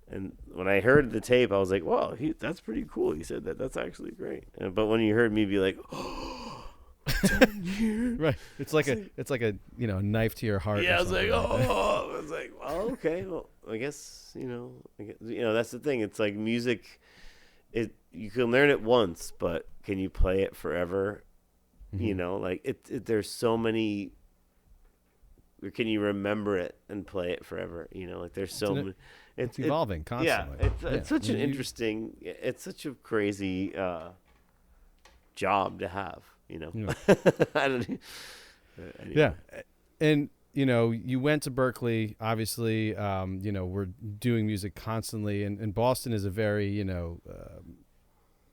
And when I heard the tape, I was like, "Wow, that's pretty cool." He said that. That's actually great. But when you heard me be like, "Oh, 10 years," right? It's like a knife to your heart. Yeah, I was like, "Oh," I was like, "Well, okay. Well, I guess that's the thing. It's like music. You can learn it once, but can you play it forever? There's so many. Or can you remember it and play it forever? Like there's so many. It's evolving constantly. Yeah, it's such an interesting. It's such a crazy job to have. I don't. Anyway. Yeah, and you went to Berkeley. Obviously, we're doing music constantly, and Boston is a very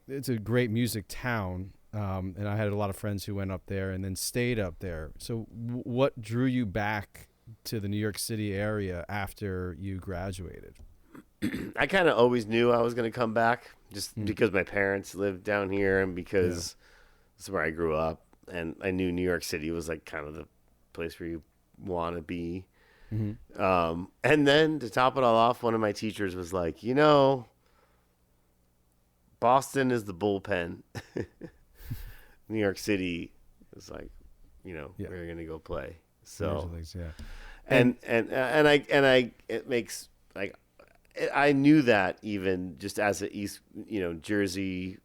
it's a great music town. And I had a lot of friends who went up there and then stayed up there. So what drew you back to the New York City area after you graduated? I kind of always knew I was going to come back, just because my parents lived down here, and because this is where I grew up, and I knew New York City was like kind of the place where you want to be. And then to top it all off, one of my teachers was like, Boston is the bullpen. New York City is like, where you're gonna go play. So, and it makes like, I knew that even just as a East, New Jerseyite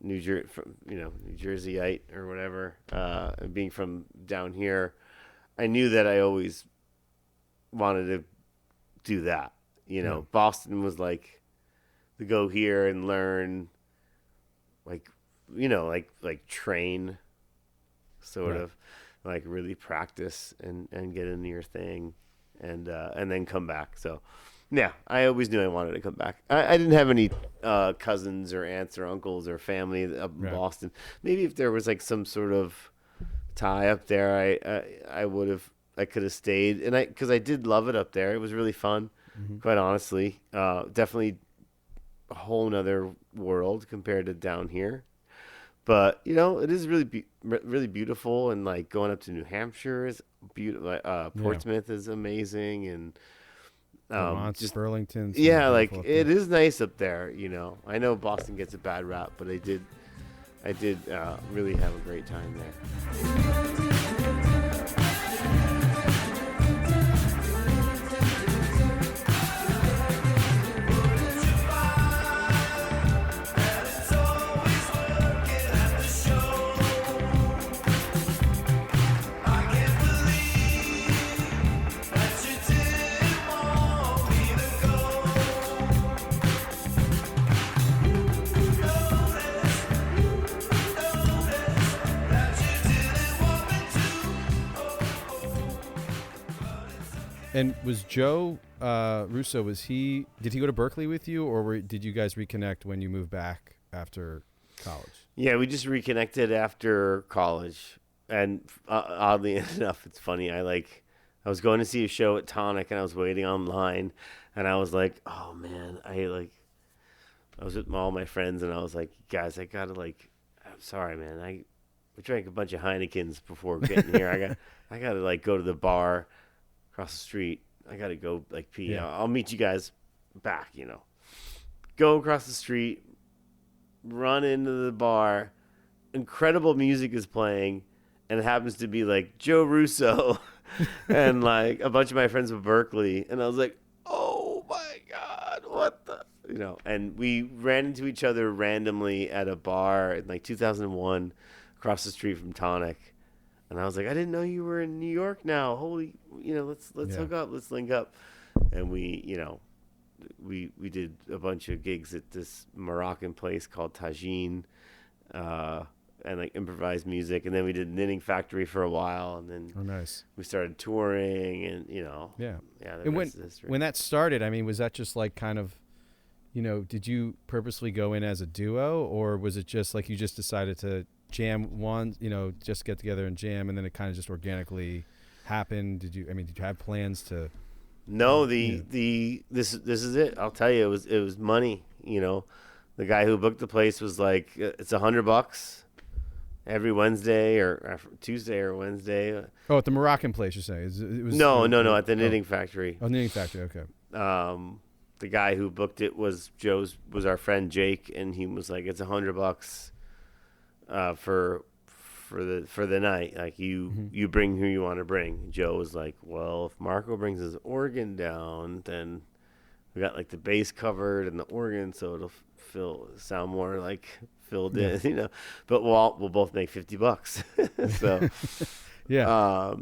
or whatever, being from down here, I knew that I always wanted to do that. Boston was like to go here and learn, like train. Sort of like really practice and get into your thing, and then come back. So yeah, I always knew I wanted to come back. I didn't have any cousins or aunts or uncles or family up in Boston. Maybe if there was like some sort of tie up there, I would have I could have stayed, and because I did love it up there. It was really fun, quite honestly. Definitely a whole nother world compared to down here. But it is really beautiful, and like going up to New Hampshire is beautiful. Portsmouth is amazing, and Vermont, just Burlington. yeah, like it is nice up there. I know Boston gets a bad rap, but I did really have a great time there. And was Joe Russo? Did he go to Berkeley with you, or did you guys reconnect when you moved back after college? Yeah, we just reconnected after college, and oddly enough, it's funny. I was going to see a show at Tonic, and I was waiting online, and I was like, oh man, I was with all my friends, and I was like, guys, I gotta I'm sorry, man, we drank a bunch of Heinekens before getting here. I gotta go to the bar across the street. I gotta go pee. Yeah. I'll meet you guys back. Go across the street, run into the bar. Incredible music is playing, and it happens to be Joe Russo and a bunch of my friends from Berkeley. And I was like, oh my God, what the, and we ran into each other randomly at a bar in 2001 across the street from Tonic. And I was like, I didn't know you were in New York now. Holy, let's hook up, let's link up. And we did a bunch of gigs at this Moroccan place called Tagine, and improvised music. And then we did Knitting Factory for a while, and then nice. We started touring, and yeah. The rest is history. When that started, I mean, was that just kind of, did you purposely go in as a duo, or was it just you just decided to jam one, just get together and jam, and then it kind of just organically happened? Did you have plans to? No, this is it. I'll tell you, it was money. The guy who booked the place was like, it's $100 every Wednesday or Tuesday or Wednesday. Oh, at the Moroccan place, you're saying? It was no, at the Knitting Factory. Oh, Knitting Factory. Okay. The guy who booked it was our friend Jake, and he was like, it's $100 for the night. You bring who you want to bring. Joe was like, well, if Marco brings his organ down, then we got the bass covered and the organ, so it'll sound more filled in, but we'll both make $50. So yeah.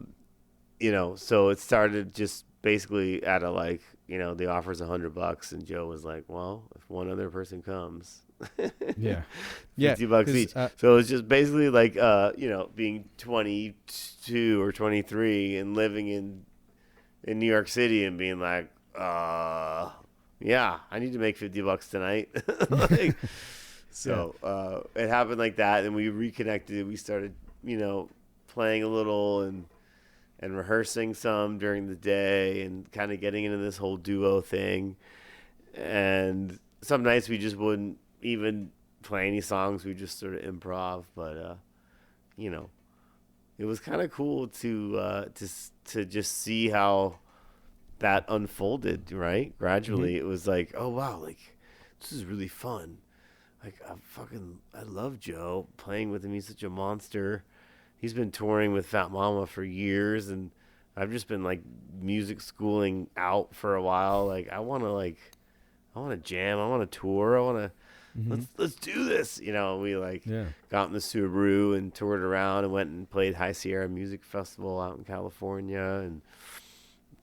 So it started just basically at the offer's $100, and Joe was like, well, if one other person comes, yeah, $50 each. So it's just basically being 22 or 23 and living in New York City and being like, yeah, I need to make $50 tonight. It happened like that, and we reconnected. We started, playing a little and rehearsing some during the day, and kind of getting into this whole duo thing. And some nights we just wouldn't even play any songs. We just sort of improv, but it was kind of cool to just see how that unfolded, right? Gradually. It was like, oh wow, this is really fun. I love Joe. Playing with him, he's such a monster. He's been touring with Fat Mama for years, and I've just been music schooling out for a while. I want to jam. I want to tour. I want to let's do this. We got in the Subaru and toured around and went and played High Sierra Music Festival out in California and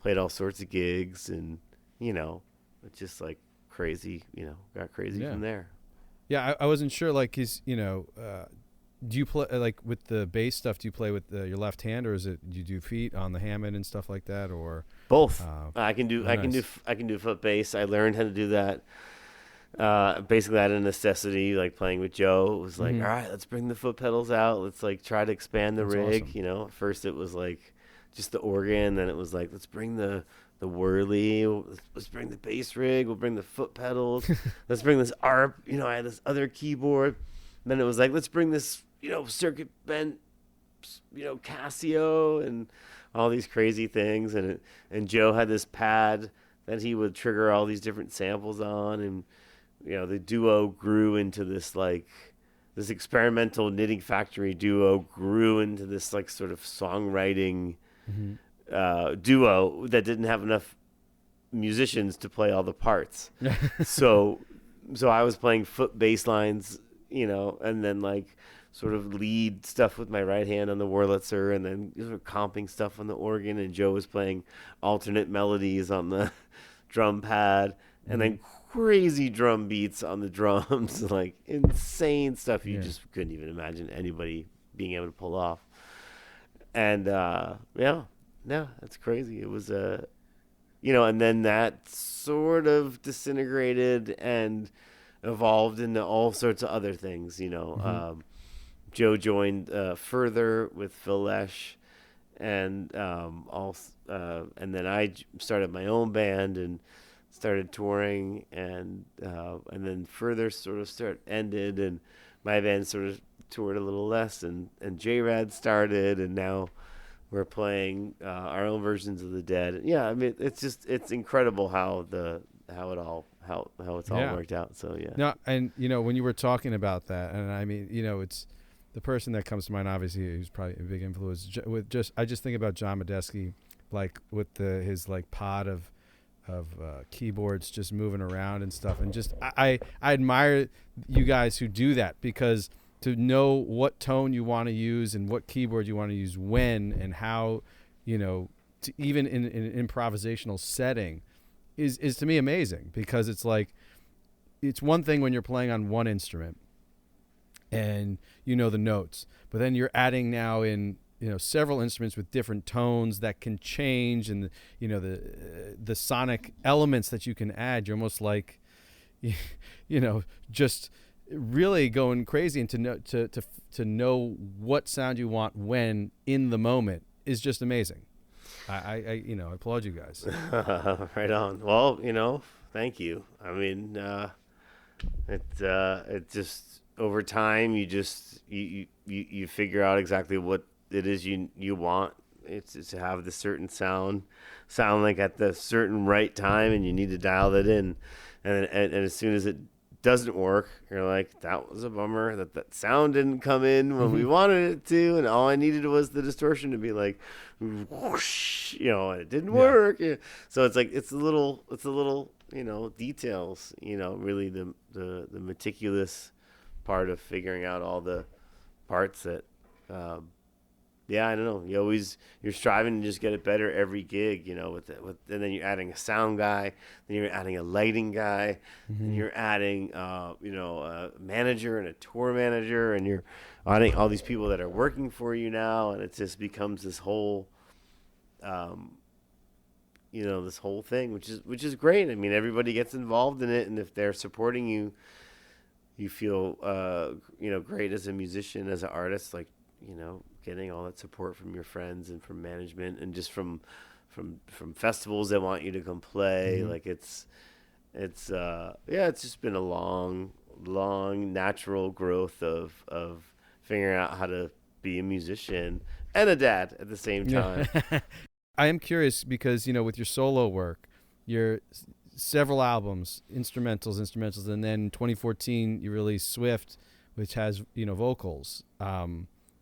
played all sorts of gigs, and it's just crazy. Got crazy from there. Yeah, I wasn't sure. Do you play with the bass stuff? Do you play with your left hand, or do you do feet on the Hammond and stuff like that, or both? I can do foot bass. I learned how to do that. Basically, out of necessity, playing with Joe. It was all right, let's bring the foot pedals out. Let's try to expand the That's rig. awesome. At first it was just the organ. Then it was like, let's bring the whirly, let's bring the bass rig, we'll bring the foot pedals, let's bring this ARP. I had this other keyboard. And then it was like, let's bring this, circuit bent, Casio and all these crazy things. And Joe had this pad that he would trigger all these different samples on, and the duo grew into this like this experimental knitting factory duo grew into this like sort of songwriting duo that didn't have enough musicians to play all the parts. so I was playing foot bass lines, and then like sort of lead stuff with my right hand on the Wurlitzer, and then sort of comping stuff on the organ, and Joe was playing alternate melodies on the drum pad, and then crazy drum beats on the drums, like insane stuff you just couldn't even imagine anybody being able to pull off. And that's crazy. It was and then that sort of disintegrated and evolved into all sorts of other things. Joe joined Further with Phil Lesh, and then I started my own band and started touring, and then Further sort of ended, and my band sort of toured a little less, and J-Rad started, and now we're playing our own versions of the Dead. Yeah, I mean, it's incredible how it's all worked out. So yeah. No, and when you were talking about that, and I mean, it's the person that comes to mind, obviously, who's probably a big influence. I just think about John Medeski, like with his like pod of keyboards just moving around and stuff, and just I admire you guys who do that, because to know what tone you want to use and what keyboard you want to use when and how, to even in an improvisational setting is to me amazing, because it's like, it's one thing when you're playing on one instrument and the notes, but then you're adding now in several instruments with different tones that can change, and the sonic elements that you can add. You're almost like just really going crazy, and to know what sound you want when in the moment is just amazing. I applaud you guys. Right on. Well, thank you. I mean, it just over time you figure out exactly what it is you want. It's to have the certain sound like at the certain right time, and you need to dial that in, and as soon as it doesn't work, you're like, that was a bummer that sound didn't come in when we wanted it to, and all I needed was the distortion to be like whoosh, and it didn't work. Yeah. So it's like it's a little details, really the meticulous part of figuring out all the parts that I don't know. You're striving to just get it better every gig, and then you're adding a sound guy, then you're adding a lighting guy, and you're adding, a manager and a tour manager, and you're adding all these people that are working for you now, and it just becomes this whole, this whole thing, which is great. I mean, everybody gets involved in it, and if they're supporting you, you feel, great as a musician, as an artist, like, getting all that support from your friends and from management, and just from festivals that want you to come play. Like it's just been a long natural growth of figuring out how to be a musician and a dad at the same time. I am curious because, with your solo work, your several albums, instrumentals, and then in 2014 you released Swift, which has, vocals.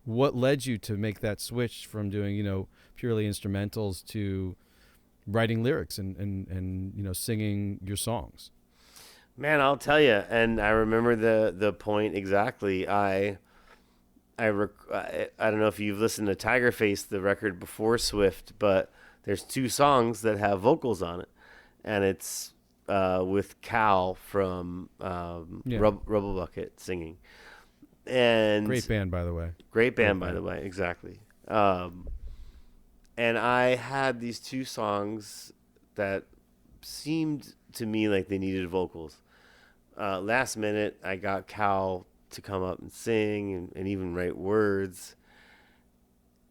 What led you to make that switch from doing, purely instrumentals to writing lyrics and singing your songs? Man, I'll tell you, and I remember the point exactly. I don't know if you've listened to Tiger Face, the record before Swift, but there's 2 songs that have vocals on it, and it's with Cal from Rubble Bucket singing. And great band, by the way. Exactly. And I had these 2 songs that seemed to me like they needed vocals. Last minute, I got Cal to come up and sing and even write words.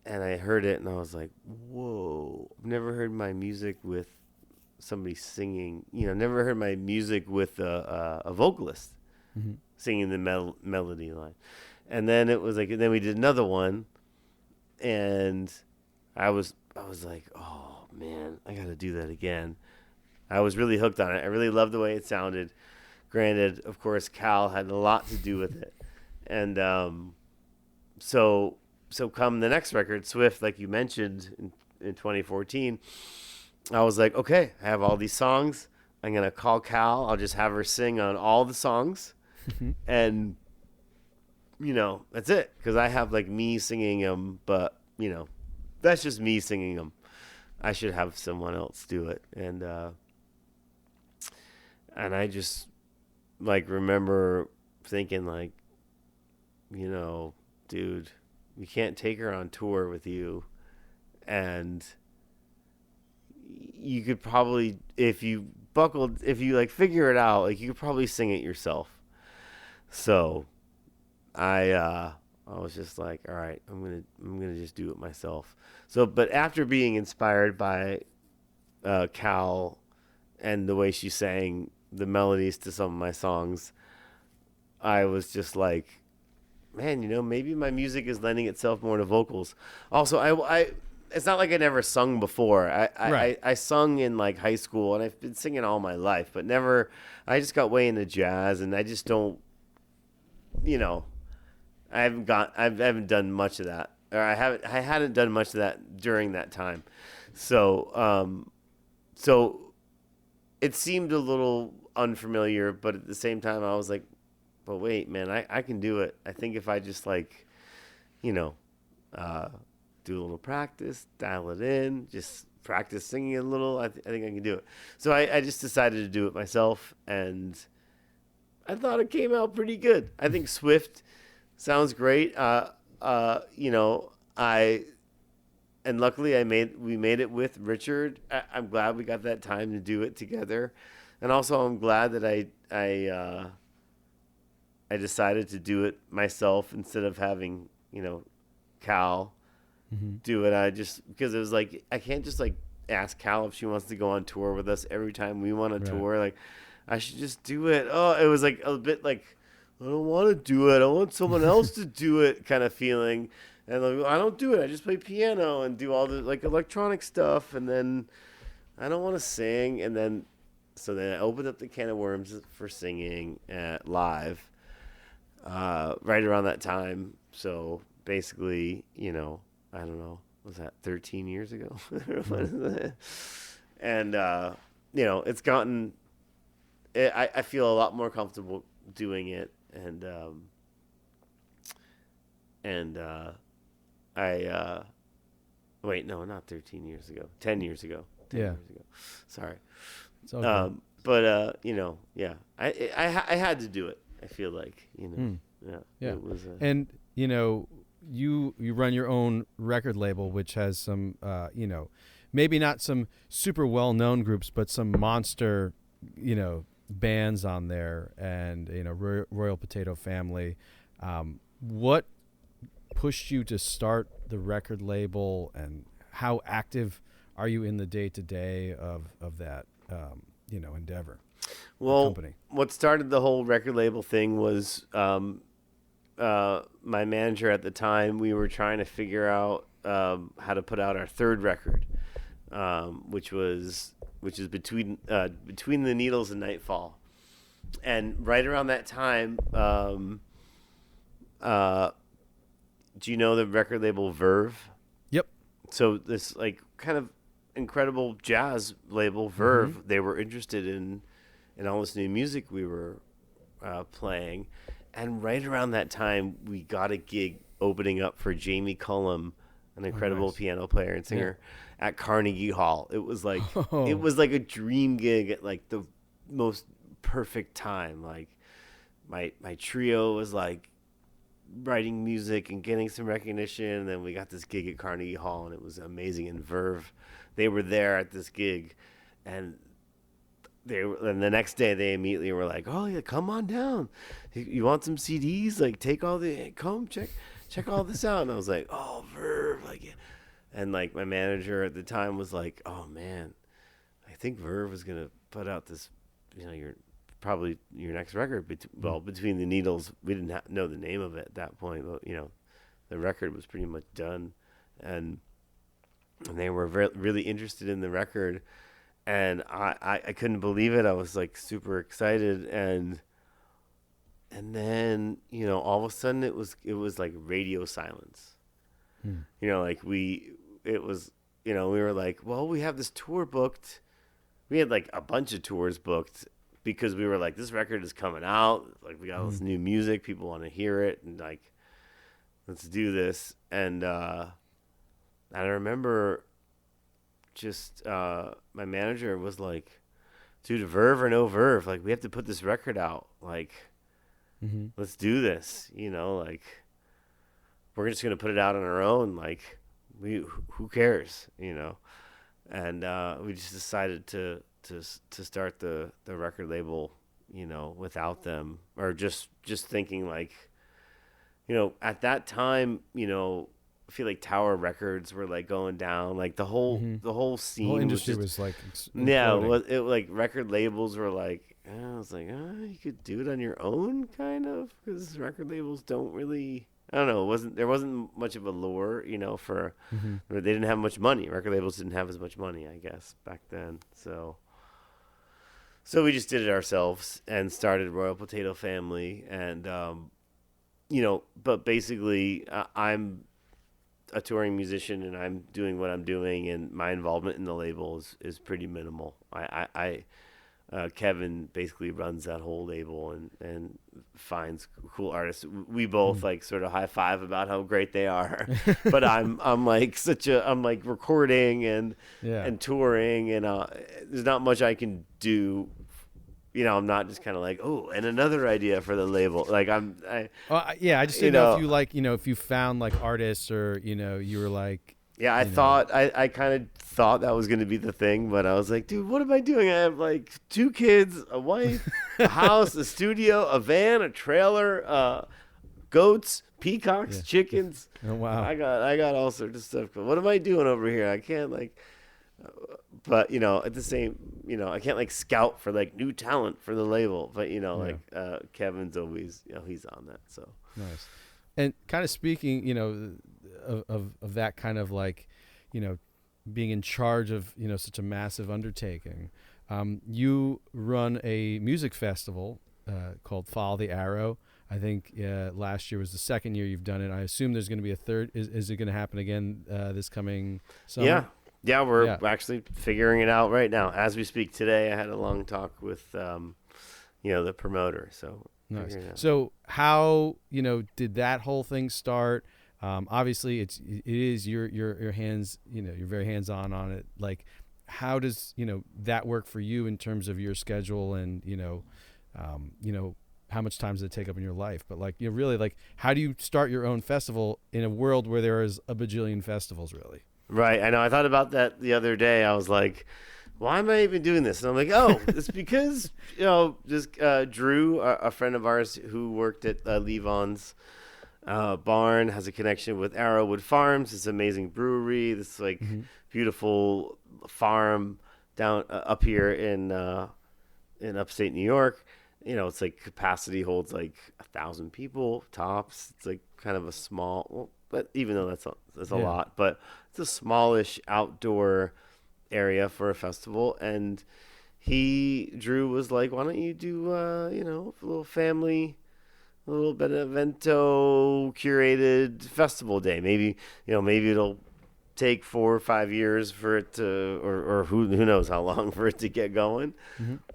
and I heard it, and I was like, whoa! I've never heard my music with somebody singing. Never heard my music with a vocalist Mm-hmm. singing the melody line. And then it was like, and then we did another one, and I was like, oh man, I got to do that again. I was really hooked on it. I really loved the way it sounded. Granted, of course, Cal had a lot to do with it, and so come the next record, Swift, like you mentioned in 2014, I was like, okay, I have all these songs. I'm gonna call Cal. I'll just have her sing on all the songs, and that's it. Because I have like me singing them, but that's just me singing them. I should have someone else do it, and I just like remember thinking like, dude, you can't take her on tour with you, and you could probably, if you like figure it out, like you could probably sing it yourself. So I was just like, all right, I'm gonna just do it myself. So, but after being inspired by Cal and the way she sang the melodies to some of my songs, I was just like, man, maybe my music is lending itself more to vocals. Also, I it's not like I never sung before. I sung in like high school, and I've been singing all my life, but never. I just got way into jazz, and I just don't. I haven't done much of that, or I hadn't done much of that during that time. So it seemed a little unfamiliar, but at the same time, I was like, but wait, man, I can do it. I think if I just like, do a little practice, dial it in, just practice singing a little, I think I can do it. So I just decided to do it myself, and I thought it came out pretty good. I think Swift sounds great. And luckily we made it with Richard. I'm glad we got that time to do it together. And also I'm glad that I decided to do it myself instead of having, Cal do it. Because it was like, I can't just like ask Cal if she wants to go on tour with us every time we want to tour. Like, I should just do it. Oh, it was like a bit like, I don't want to do it. I want someone else to do it kind of feeling. And like, I don't do it. I just play piano and do all the like electronic stuff. And then I don't want to sing. And then, so then I opened up the can of worms for singing live right around that time. So basically, I don't know, was that 13 years ago? And, it's gotten, I feel a lot more comfortable doing it. And wait, no, not 13 years ago, 10 years ago. 10 years ago. Sorry. It's okay. But, yeah, I had to do it. I feel like, yeah. It was and, you run your own record label, which has some, maybe not some super well-known groups, but some monster, bands on there, and, Royal Potato Family. What pushed you to start the record label, and how active are you in the day-to-day of that, endeavor? Well, company? What started the whole record label thing was my manager at the time. We were trying to figure out how to put out our third record, which is between the Needles and Nightfall. And right around that time, do you know the record label Verve? Yep. So this like kind of incredible jazz label Verve, they were interested in all this new music we were playing. And right around that time, we got a gig opening up for Jamie Cullum, an incredible piano player and singer, at Carnegie Hall. It was like a dream gig at like the most perfect time. Like my trio was like writing music and getting some recognition, and then we got this gig at Carnegie Hall, and it was amazing. And Verve, they were there at this gig, and the next day they immediately were like, "Oh yeah, come on down. You want some CDs? Like, come check check all this out. And I was like, oh, Verve. Like, yeah. And like my manager at the time was like, oh man, I think Verve was going to put out this, probably your next record. Between the Needles, we didn't know the name of it at that point, but the record was pretty much done. And they were really interested in the record. And I couldn't believe it. I was like super excited. And then, all of a sudden it was like radio silence. We were like, well, we have this tour booked. We had like a bunch of tours booked because we were like, this record is coming out. Like, we got all this new music. People want to hear it. And like, let's do this. And I remember just my manager was like, dude, Verve or no Verve, like, we have to put this record out. Like, let's do this. Like, we're just going to put it out on our own. Like, who cares, And we just decided to start the record label, without them, or just thinking like, at that time, I feel like Tower Records were like going down, like the whole scene, the whole industry was like it like record labels were like, I was like, you could do it on your own, kind of, because record labels don't really. I don't know. There wasn't much of a lure, for. They didn't have much money. Record labels didn't have as much money, I guess, back then. So we just did it ourselves and started Royal Potato Family, and but basically, I'm a touring musician and I'm doing what I'm doing, and my involvement in the label is pretty minimal. Kevin basically runs that whole label and finds cool artists. We both like sort of high five about how great they are, but I'm like recording and touring, and there's not much I can do. I'm not just kind of like, oh, and another idea for the label. Like I just didn't know if you like, if you found like artists, or you were like. Yeah, I kind of thought that was going to be the thing, but I was like, dude, what am I doing? I have like 2 kids, a wife, a house, a studio, a van, a trailer, goats, peacocks, chickens. Oh, wow. I got all sorts of stuff. But what am I doing over here? I can't like, but at the same, I can't like scout for like new talent for the label. But Kevin's always, he's on that. So nice. And kind of speaking, of that kind of like, being in charge of, such a massive undertaking. You run a music festival called Follow the Arrow. I think last year was the second year you've done it. I assume there's going to be a third. Is it going to happen again this coming summer? Yeah, we're actually figuring it out right now as we speak. Today, I had a long talk with, the promoter. So nice. So how did that whole thing start? Obviously, it is your hands. You're very hands on it. Like, how does that work for you in terms of your schedule and how much time does it take up in your life? But like, really, like, how do you start your own festival in a world where there is a bajillion festivals? Really. Right. I know. I thought about that the other day. I was like, why am I even doing this? And I'm like, oh, it's because, just Drew, a friend of ours who worked at Levon's barn, has a connection with Arrowwood Farms, this amazing brewery, this like beautiful farm down up here in upstate New York. It's like capacity holds like 1,000 people tops. It's like kind of a small, but even though that's a lot, but it's a smallish outdoor area for a festival. And Drew was like, why don't you do a little family, a little Benevento curated festival day? Maybe it'll take 4 or 5 years for it to, or who knows how long for it to get going.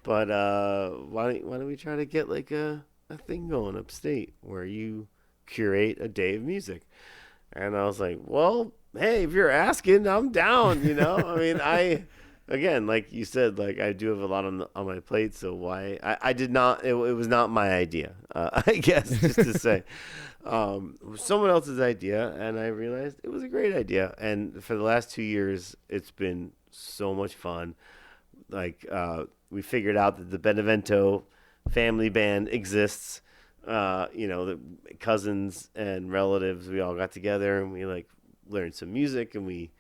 But why don't we try to get like a thing going upstate where you curate a day of music? And I was like, well, hey, if you're asking, I'm down. I mean, again, like you said, like I do have a lot on my plate, so why? I did not. It was not my idea. I guess just to say, it was someone else's idea, and I realized it was a great idea. And for the last 2 years, it's been so much fun. Like we figured out that the Benevento family band exists. The cousins and relatives, we all got together and we like learned some music, and we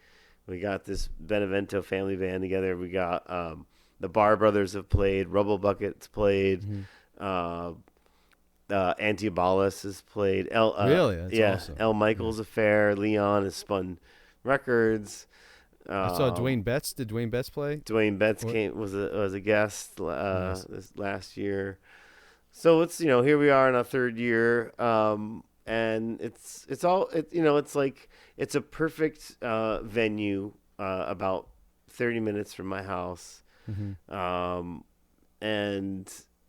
got this Benevento family band together. We got the Bar Brothers have played, Rubble Buckets played, Antibalas has played. Really? That's awesome. El Michaels Affair, Leon has spun records. I saw Dwayne Betts. Did Dwayne Betts play? Dwayne Betts was a guest Nice. this last year. So it's here we are in our third year, and it's like it's a perfect venue about 30 minutes from my house, and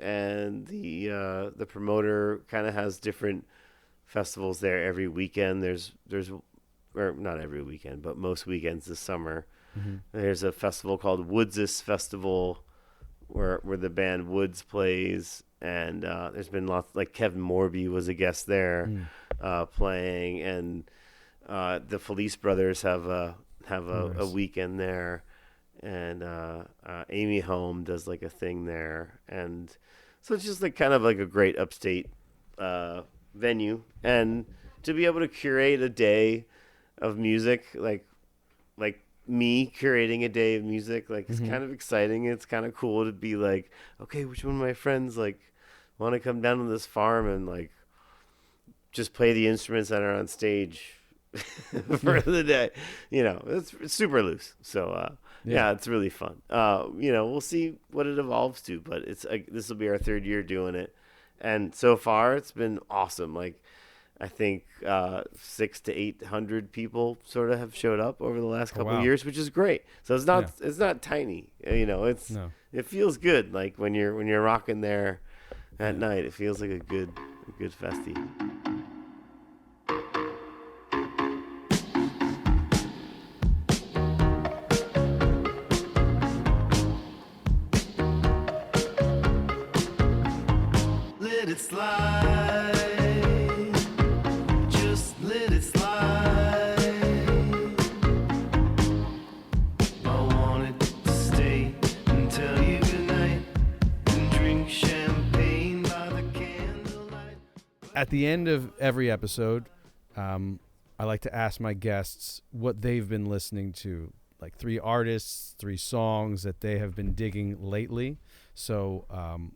the promoter kind of has different festivals there every weekend. There's or not every weekend, but most weekends this summer. There's a festival called Woodsis Festival where the band Woods plays, and there's been lots, like Kevin Morby was a guest there playing, and the Felice Brothers have a weekend there, and Amy Home does like a thing there, and so it's just like kind of like a great upstate venue, and to be able to curate a day of music, like me curating a day of music, like it's kind of exciting. It's kind of cool to be like, okay, which one of my friends like want to come down to this farm and like just play the instruments that are on stage for the day. It's super loose. So yeah, it's really fun. We'll see what it evolves to, but it's this will be our third year doing it, and so far it's been awesome. Like I think 600 to 800 people sort of have showed up over the last couple of years, which is great. So it's not tiny. It feels good. Like when you're rocking there at night, it feels like a good festy. Let it slide. At the end of every episode, I like to ask my guests what they've been listening to, like 3 artists, 3 songs that they have been digging lately. So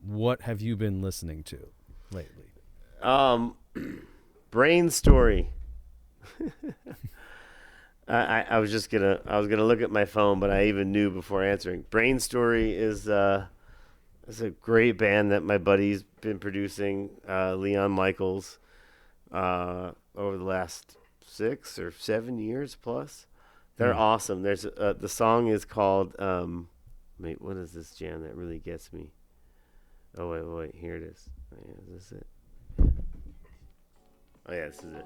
what have you been listening to lately? Brain Story. I was gonna look at my phone, but I even knew before answering. Brain Story is a great band that my buddy's been producing, Leon Michaels, over the last 6 or 7 years plus. They're awesome. There's the song is called what is this jam that really gets me? Oh wait, here it is. Oh, yeah, is this it? Oh yeah, this is it.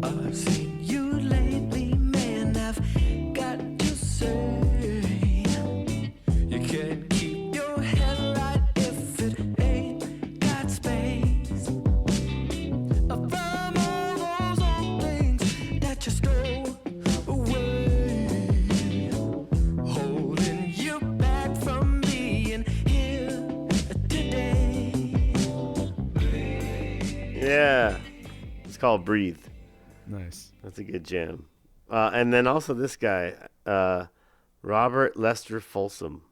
I've seen you lately, man. I've got to say, you can't keep your head right if it ain't got space. From all those old things that you stole away, holding you back from being here today. Yeah, it's called Breathe. Nice. That's a good jam. And then also this guy, Robert Lester Folsom.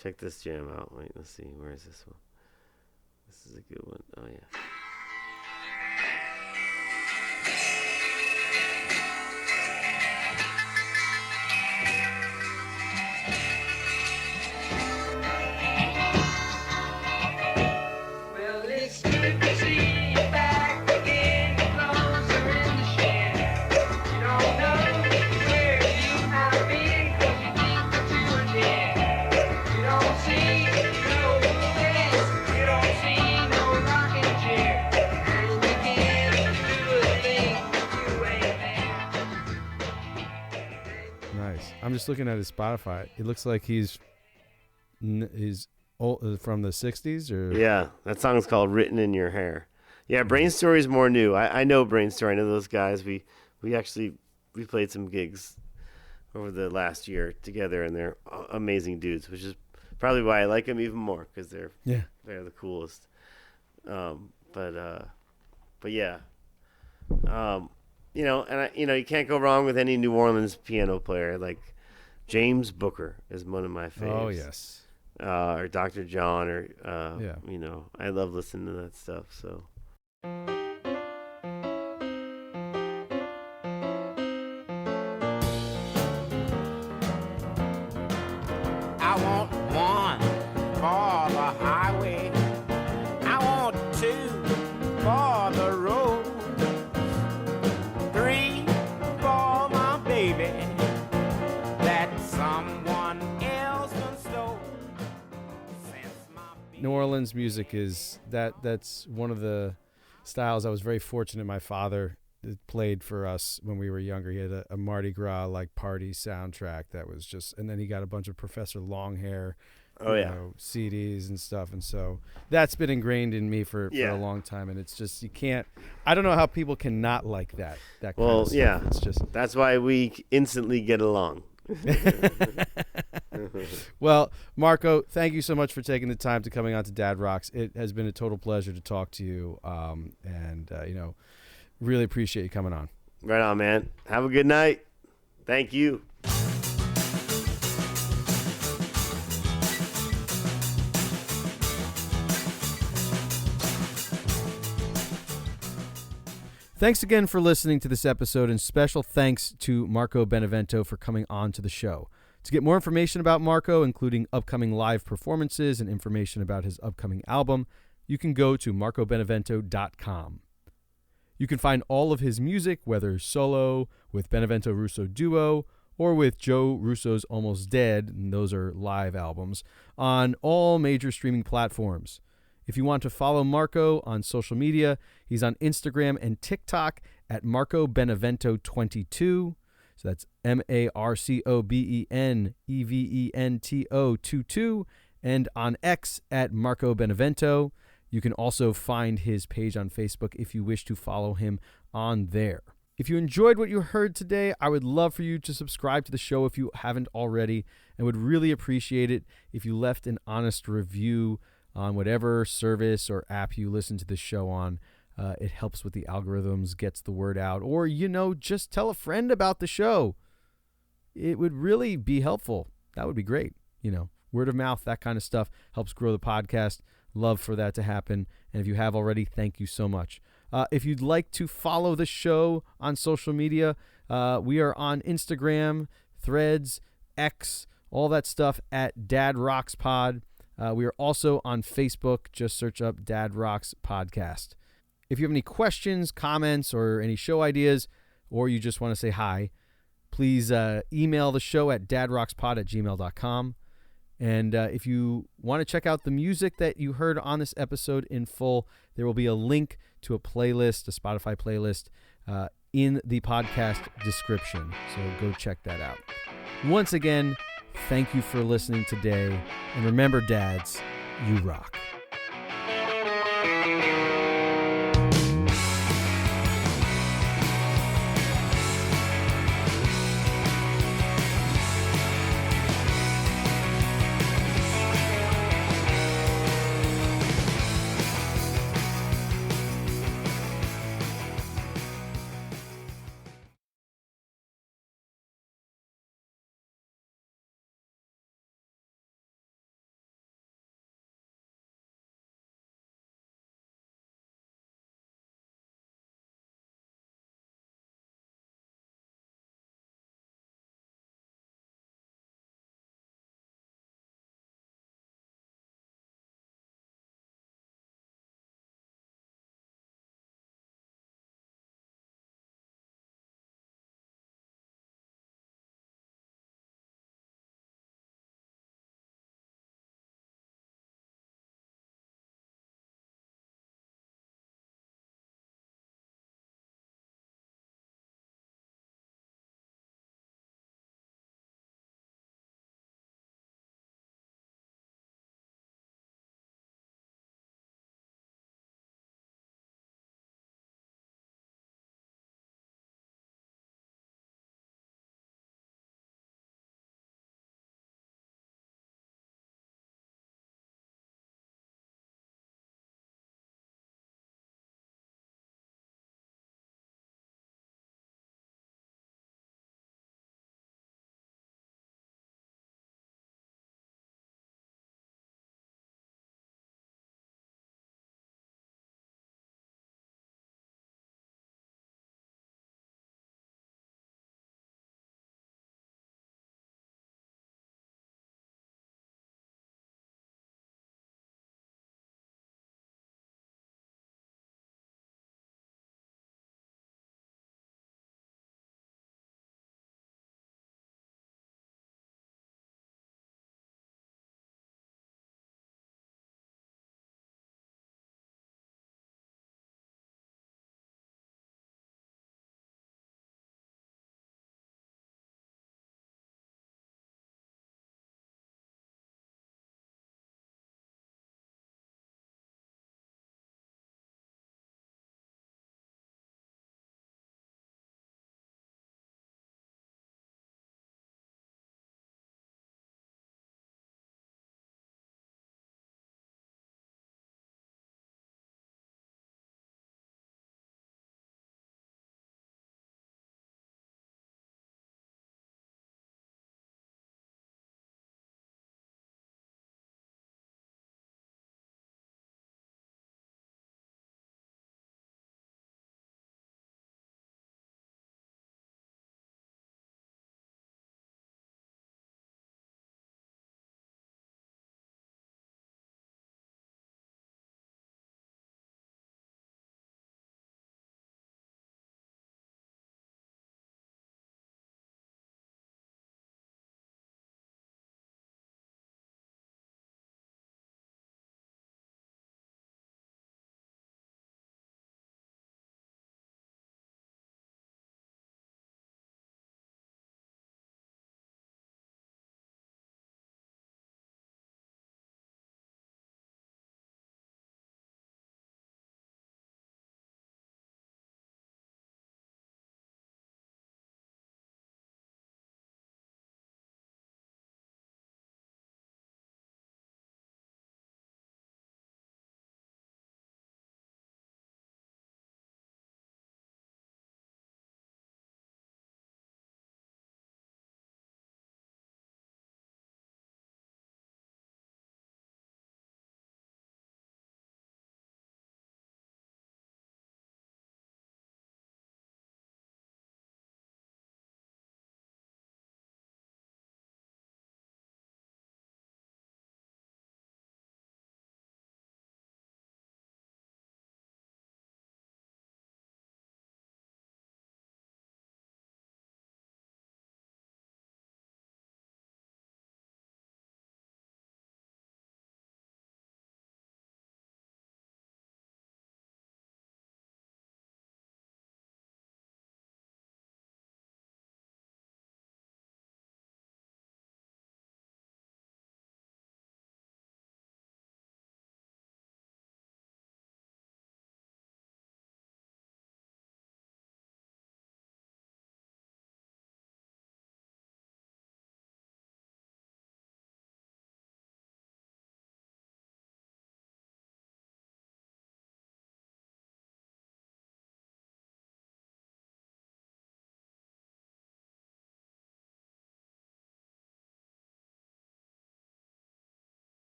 Check this jam out. Wait, let's see. Where is this one? This is a good one. Oh, yeah. Well, it's good to see you back again. Closer in the shed. You don't know where you have been, 'cause you think that you were dead. You don't see no dance. You don't see no rocking chair. And you can't do a thing you ain't there. Nice. I'm just looking at his Spotify. It looks like he's old, from the 60s or Yeah, that song is called Written in Your Hair. Yeah, Brain Story is more new. I know Brain Story. I know those guys. We we played some gigs over the last year together, and they're amazing dudes, which is probably why I like them even more, because they're the coolest. But yeah, you can't go wrong with any New Orleans piano player. Like James Booker is one of my faves. Oh yes. Or Dr. John, or Yeah. I love listening to that stuff. So. I want one for the highway. I want two for the road. Three for my baby that someone else done stole. Since my New Orleans music is that's one of the styles I was very fortunate my father played for us when we were younger. He had a Mardi Gras like party soundtrack that was just, and then he got a bunch of Professor Longhair CDs and stuff, and so that's been ingrained in me for a long time, and it's just, you can't, I don't know how people can not like that kind of stuff. Yeah, it's just, that's why we instantly get along. Well, Marco, thank you so much for taking the time to coming on to Dad Rocks. It has been a total pleasure to talk to you, and really appreciate you coming on. Right on, man. Have a good night. Thank you. Thanks again for listening to this episode, and special thanks to Marco Benevento for coming on to the show. To get more information about Marco, including upcoming live performances and information about his upcoming album, you can go to marcobenevento.com. You can find all of his music, whether solo, with Benevento Russo Duo, or with Joe Russo's Almost Dead, and those are live albums, on all major streaming platforms. If you want to follow Marco on social media, he's on Instagram and TikTok at Marco Benevento 22. So that's MarcoBenevento 22, and on X at Marco Benevento. You can also find his page on Facebook if you wish to follow him on there. If you enjoyed what you heard today, I would love for you to subscribe to the show if you haven't already, and would really appreciate it if you left an honest review on whatever service or app you listen to the show on. It helps with the algorithms, gets the word out, or, just tell a friend about the show. It would really be helpful. That would be great. Word of mouth, that kind of stuff helps grow the podcast. Love for that to happen. And if you have already, thank you so much. If you'd like to follow the show on social media, we are on Instagram, Threads, X, all that stuff at Dad Rocks Pod. We are also on Facebook. Just search up Dad Rocks Podcast. If you have any questions, comments, or any show ideas, or you just want to say hi, please email the show at dadrockspod@gmail.com. And if you want to check out the music that you heard on this episode in full, there will be a link to a playlist, a Spotify playlist, in the podcast description. So go check that out. Once again, thank you for listening today. And remember, dads, you rock.